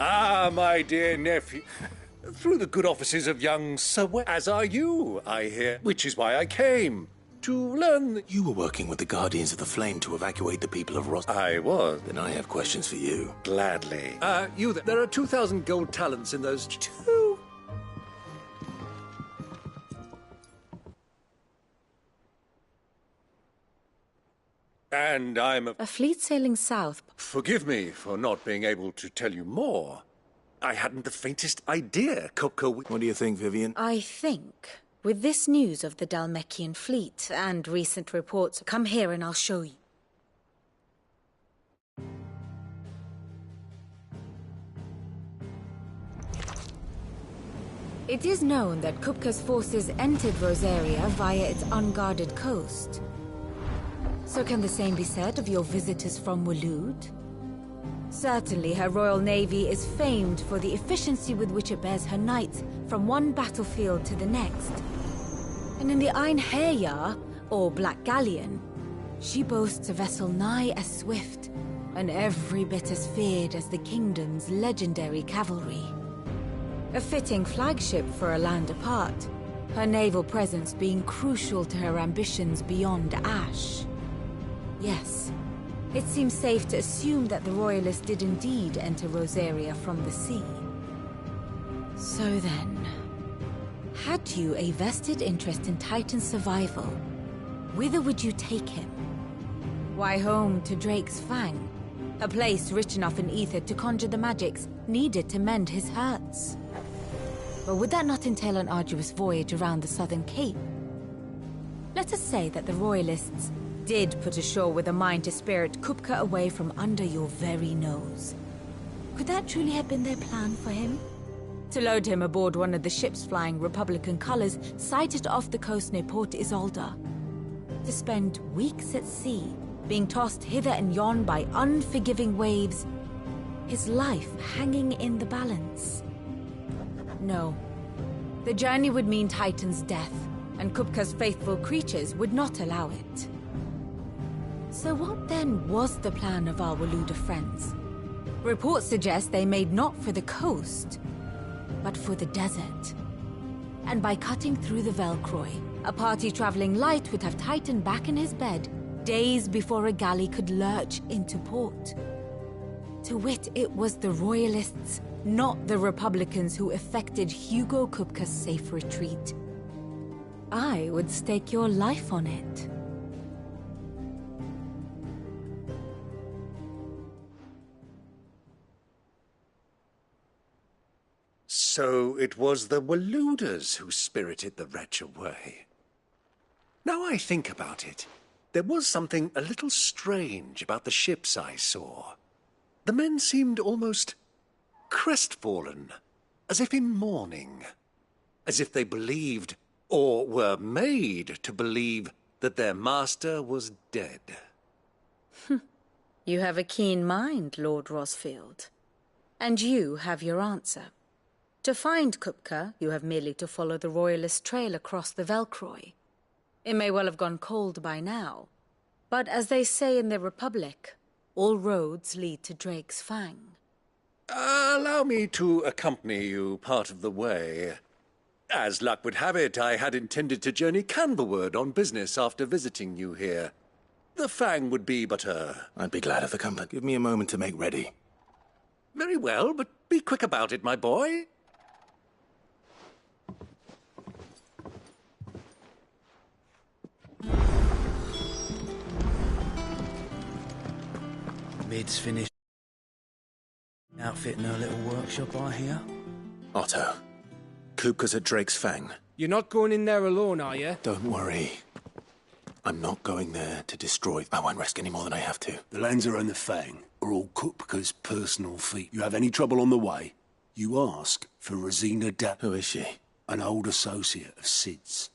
Ah, my dear nephew. Through the good offices of young Sir as are you, I hear. Which is why I came. To learn that you were working with the Guardians of the Flame to evacuate the people of Ros... I was. Then I have questions for you. Gladly. There are 2,000 gold talents in those two. And I'm a fleet sailing south. Forgive me for not being able to tell you more. I hadn't the faintest idea, Coco. What do you think, Vivian? I think, with this news of the Dhalmekian fleet and recent reports, come here and I'll show you. It is known that Kupka's forces entered Rosaria via its unguarded coast. So can the same be said of your visitors from Waloed? Certainly her Royal Navy is famed for the efficiency with which it bears her knights from one battlefield to the next. And in the Einherjar, or Black Galleon, she boasts a vessel nigh as swift, and every bit as feared as the kingdom's legendary cavalry. A fitting flagship for a land apart, her naval presence being crucial to her ambitions beyond Ash. Yes, it seems safe to assume that the Royalists did indeed enter Rosaria from the sea. So then, Had you a vested interest in Titan's survival, whither would you take him? Why, home to Drake's Fang, a place rich enough in ether to conjure the magics needed to mend his hurts. But would that not entail an arduous voyage around the southern cape? Let us say that the Royalists did put ashore with a mind to spirit Kupka away from under your very nose. Could that truly have been their plan for him? To load him aboard one of the ships flying Republican colors sighted off the coast near Port Isolde. To spend weeks at sea, being tossed hither and yon by unforgiving waves, his life hanging in the balance. No. The journey would mean Titan's death, and Kupka's faithful creatures would not allow it. So what then was the plan of our Waluda friends? Reports suggest they made not for the coast, but for the desert. And by cutting through the Velcroy, a party traveling light would have Titan back in his bed days before a galley could lurch into port. To wit, it was the Royalists, not the Republicans, who effected Hugo Kupka's safe retreat. I would stake your life on it. So it was the Waludas who spirited the wretch away. Now I think about it, there was something a little strange about the ships I saw. The men seemed almost crestfallen, as if in mourning, as if they believed, or were made to believe, that their master was dead. You have a keen mind, Lord Rosfield. And you have your answer. To find Kupka, you have merely to follow the Royalist trail across the Velcroy. It may well have gone cold by now, but as they say in the Republic, all roads lead to Drake's Fang. Allow me to accompany you part of the way. As luck would have it, I had intended to journey Canberward on business after visiting you here. The Fang would be but I'd be glad of the company. Give me a moment to make ready. Very well, but be quick about it, my boy. Mid's finished outfitting her little workshop, I hear. Otto, Kupka's at Drake's Fang. You're not going in there alone, are you? Don't worry. I'm not going there to destroy. I won't risk any more than I have to. The Lancer and the Fang are all Kupka's personal feat. You have any trouble on the way, you ask for Rosina Dapp. Who is she? An old associate of Sid's.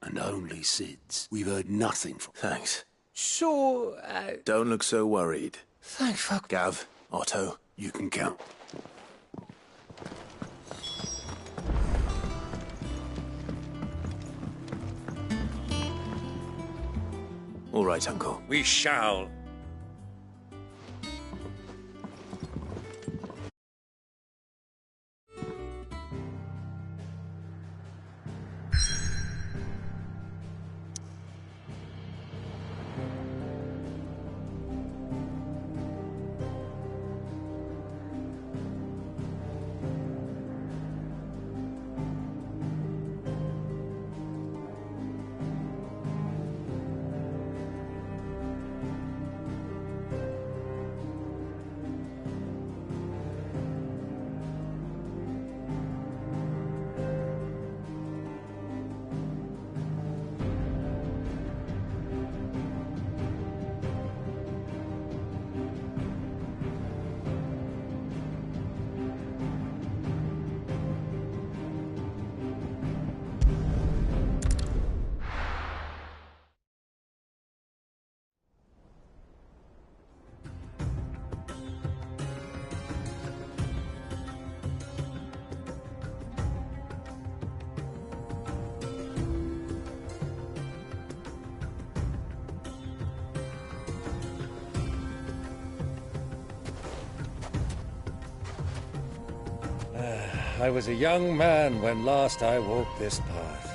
And only Sid's. We've heard nothing from... Thanks. So, Don't look so worried. Thank fuck. Gav, Otto, you can count. All right, Uncle. We shall. I was a young man when last I walked this path.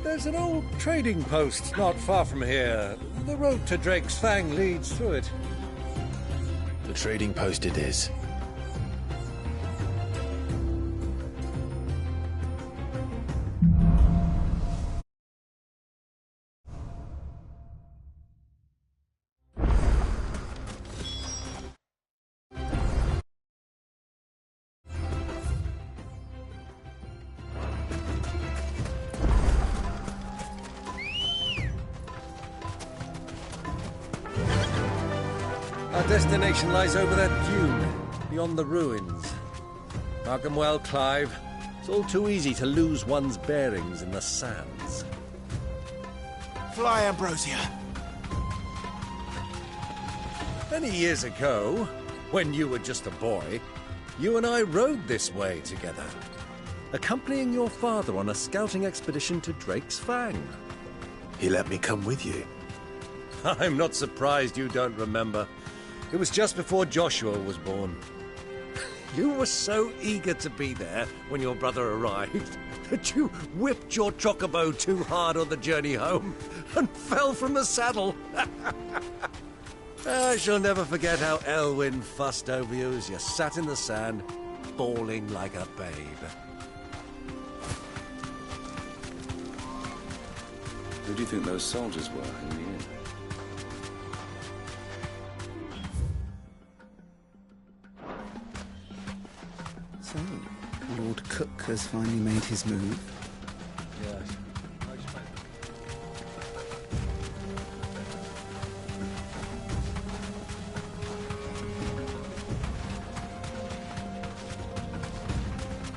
There's an old trading post not far from here. The road to Drake's Fang leads through it. trading post it is. Our destination lies over that dune, beyond the ruins. Mark 'em well, Clive. It's all too easy to lose one's bearings in the sands. Fly, Ambrosia. Many years ago, when you were just a boy, you and I rode this way together, accompanying your father on a scouting expedition to Drake's Fang. He let me come with you. I'm not surprised you don't remember. It was just before Joshua was born. You were so eager to be there when your brother arrived that you whipped your chocobo too hard on the journey home and fell from the saddle. I shall never forget how Elwyn fussed over you as you sat in the sand, bawling like a babe. Who do you think those soldiers were in the inn? So, Lord Cook has finally made his move. Yes.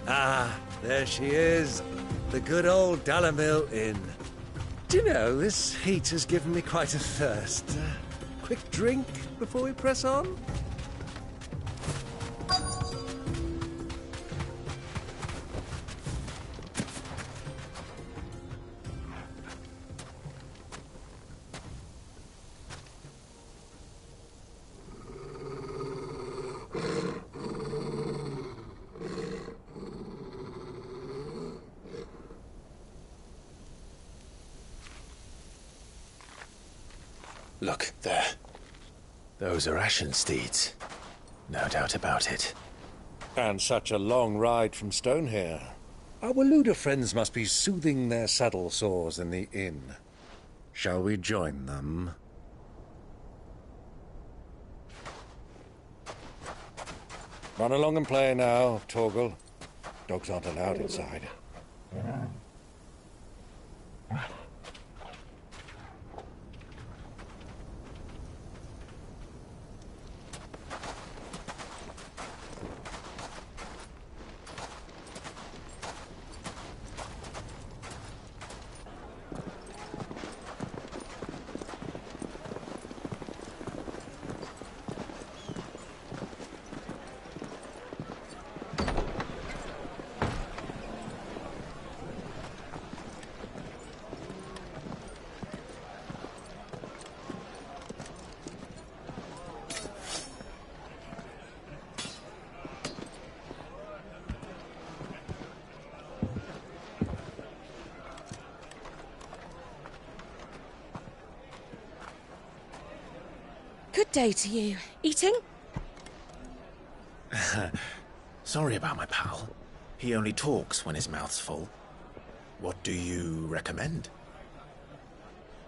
Ah, there she is. The good old Dalamil Inn. Do you know, this heat has given me quite a thirst. Quick drink before we press on? Look, there. Those are Ashen steeds. No doubt about it. And such a long ride from Stonehair. Our Waluda friends must be soothing their saddle sores in the inn. Shall we join them? Run along and play now, Torgal. Dogs aren't allowed inside. Good day to you. Eating? Sorry about my pal. He only talks when his mouth's full. What do you recommend?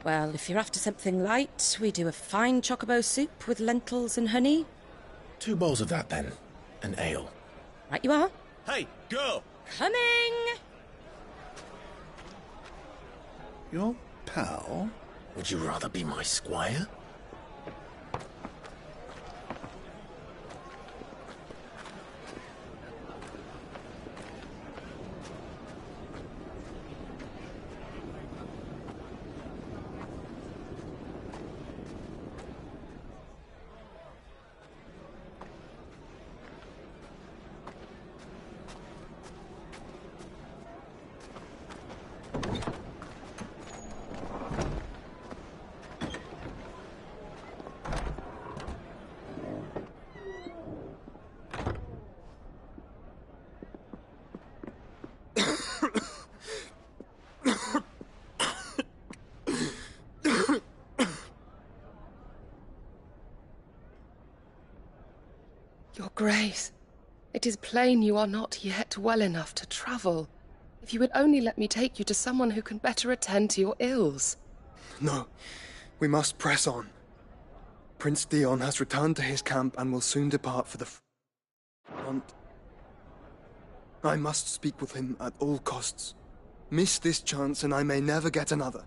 Well, if you're after something light, we do a fine chocobo soup with lentils and honey. 2 bowls of that, then. An ale. Right you are. Hey, girl! Coming! Your pal? Would you rather be my squire? Grace, it is plain you are not yet well enough to travel. If you would only let me take you to someone who can better attend to your ills. No, we must press on. Prince Dion has returned to his camp and will soon depart for the front. I must speak with him at all costs. Miss this chance and I may never get another.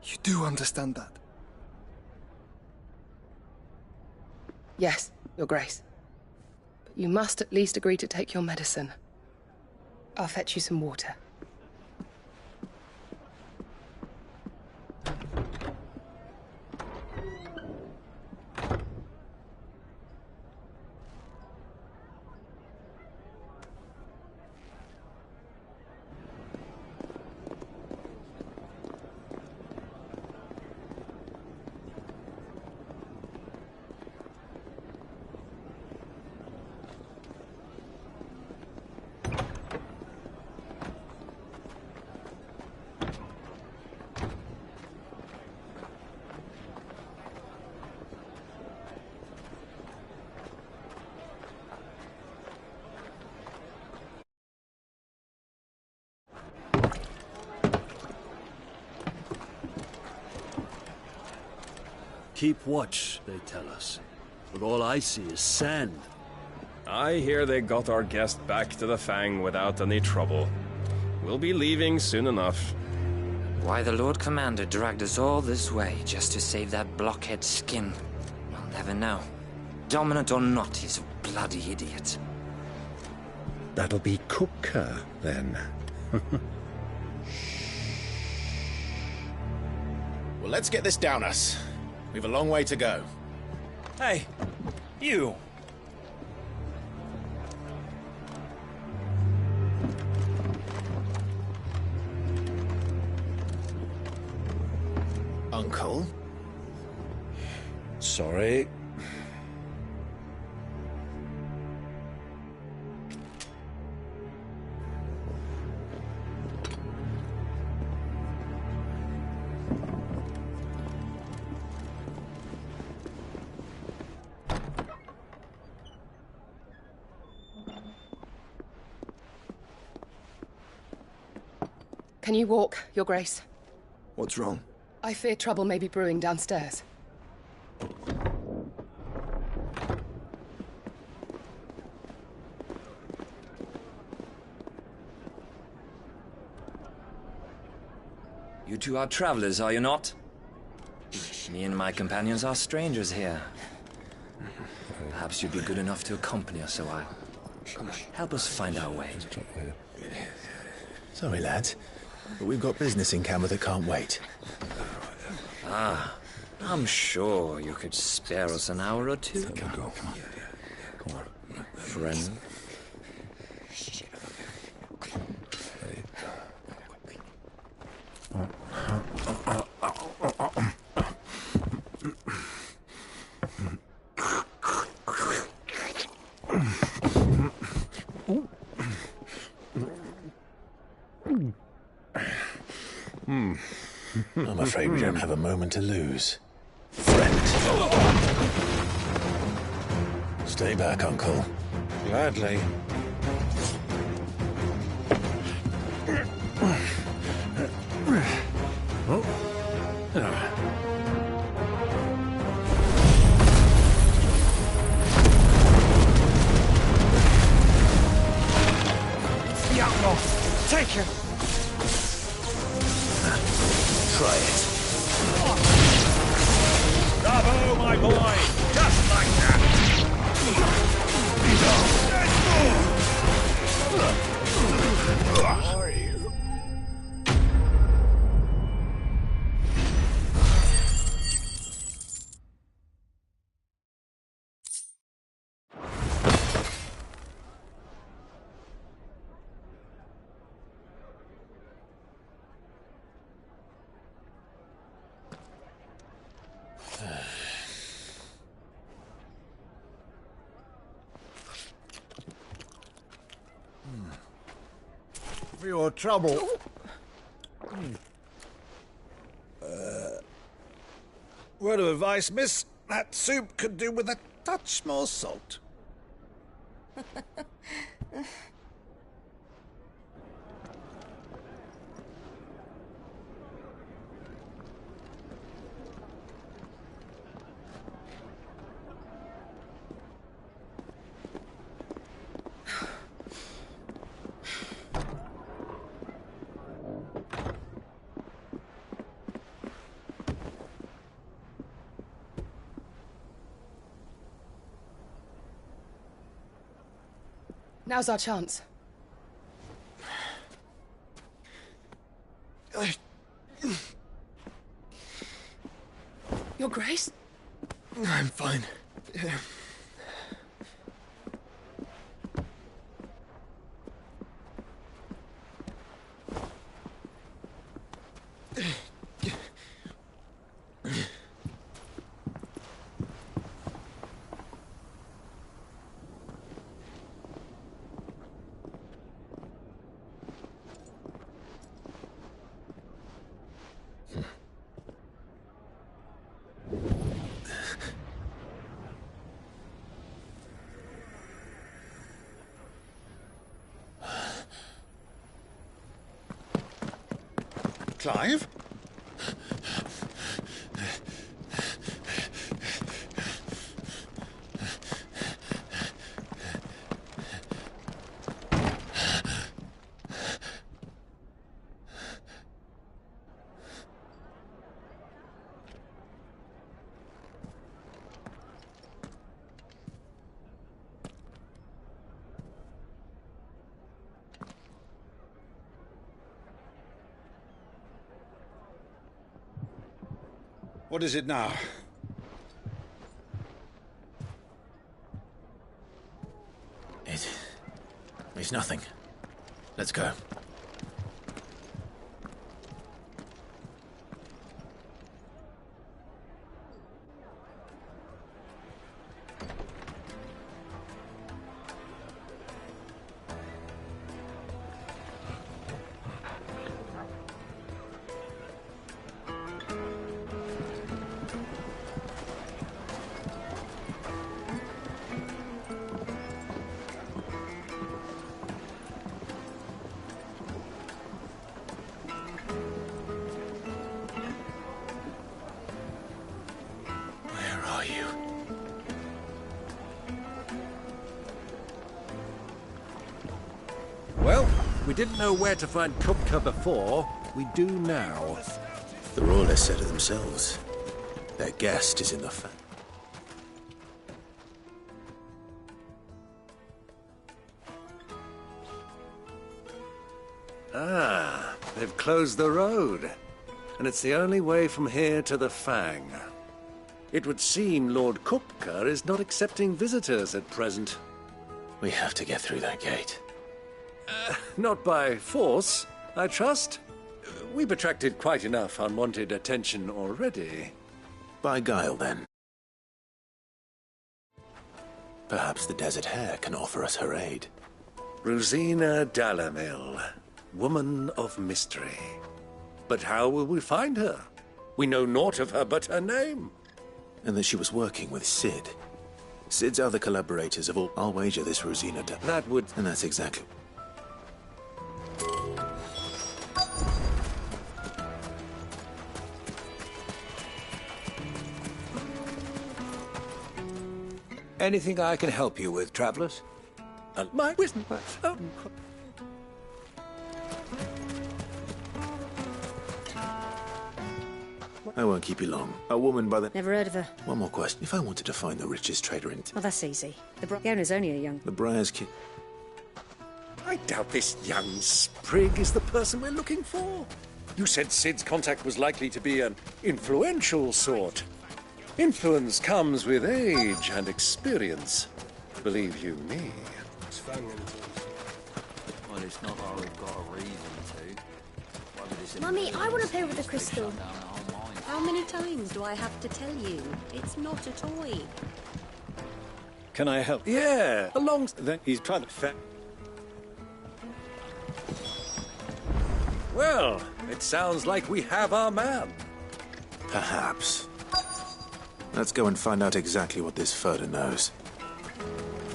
You do understand that? Yes, Your Grace. But you must at least agree to take your medicine. I'll fetch you some water. Keep watch, they tell us. But all I see is sand. I hear they got our guest back to the Fang without any trouble. We'll be leaving soon enough. Why the Lord Commander dragged us all this way just to save that blockhead's skin, we'll never know. Dominant or not, he's a bloody idiot. That'll be Kupka, then. Well, let's get this down us. We've a long way to go. Hey, you! Uncle? Sorry. Can you walk, Your Grace? What's wrong? I fear trouble may be brewing downstairs. You two are travelers, are you not? Me and my companions are strangers here. Perhaps you'd be good enough to accompany us a while. Help us find our way. Sorry, lads, but we've got business in Camber that can't wait. Ah, I'm sure you could spare us an hour or two. Come on. Friend. I'm afraid we don't have a moment to lose. Friend. Stay back, Uncle. Gladly. It's the outlaw! Take him! Try it. Bravo, my boy! Just like that! Are you? For your trouble. Word of advice, miss. That soup could do with a touch more salt. Now's our chance. Your Grace? I'm fine. Clive? What is it now? It's nothing. Let's go. Well, we didn't know where to find Kupka before. We do now. The Royalists said it themselves. Their guest is in the Fang. Ah, they've closed the road. And it's the only way from here to the Fang. It would seem Lord Kupka is not accepting visitors at present. We have to get through that gate. Not by force, I trust. We've attracted quite enough unwanted attention already. By guile, then. Perhaps the Desert Hare can offer us her aid. Rosina Dalamil, woman of mystery. But how will we find her? We know naught of her but her name. And that she was working with Cid. Cid's other collaborators have all... I'll wager this Rosina That would... And that's exactly... Anything I can help you with, travelers? My wisdom. Oh. I won't keep you long. A woman by the... Never heard of her. One more question. If I wanted to find the richest trader in... Well, that's easy. The owner's only a young... The Briar's kid... I doubt this young sprig is the person we're looking for. You said Cid's contact was likely to be an influential sort. Influence comes with age and experience. Believe you me. Well, it's not that we've got a reason to. Mummy, I want to play with the crystal. How many times do I have to tell you? It's not a toy. Can I help? Yeah, Then he's trying to fetch. Well, it sounds like we have our man. Perhaps. Let's go and find out exactly what this Furder knows.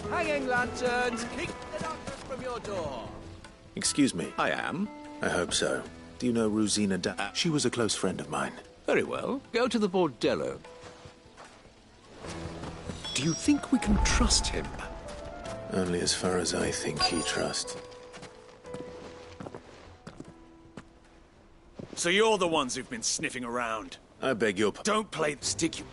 Hanging lanterns, keep the darkness from your door. Excuse me. I am. I hope so. Do you know Rosina She was a close friend of mine. Very well. Go to the bordello. Do you think we can trust him? Only as far as I think he trusts. So you're the ones who've been sniffing around. I beg your pardon. Don't play stick you.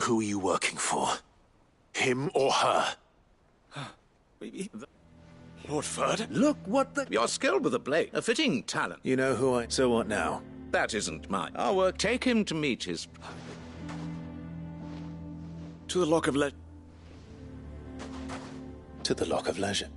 Who are you working for? Him or her? Lord Furder? Look what the... You're skilled with a blade. A fitting talent. You know who I... So what now? That isn't mine. Our work. Take him to meet his... To the Lock of To the Lock of Leisure.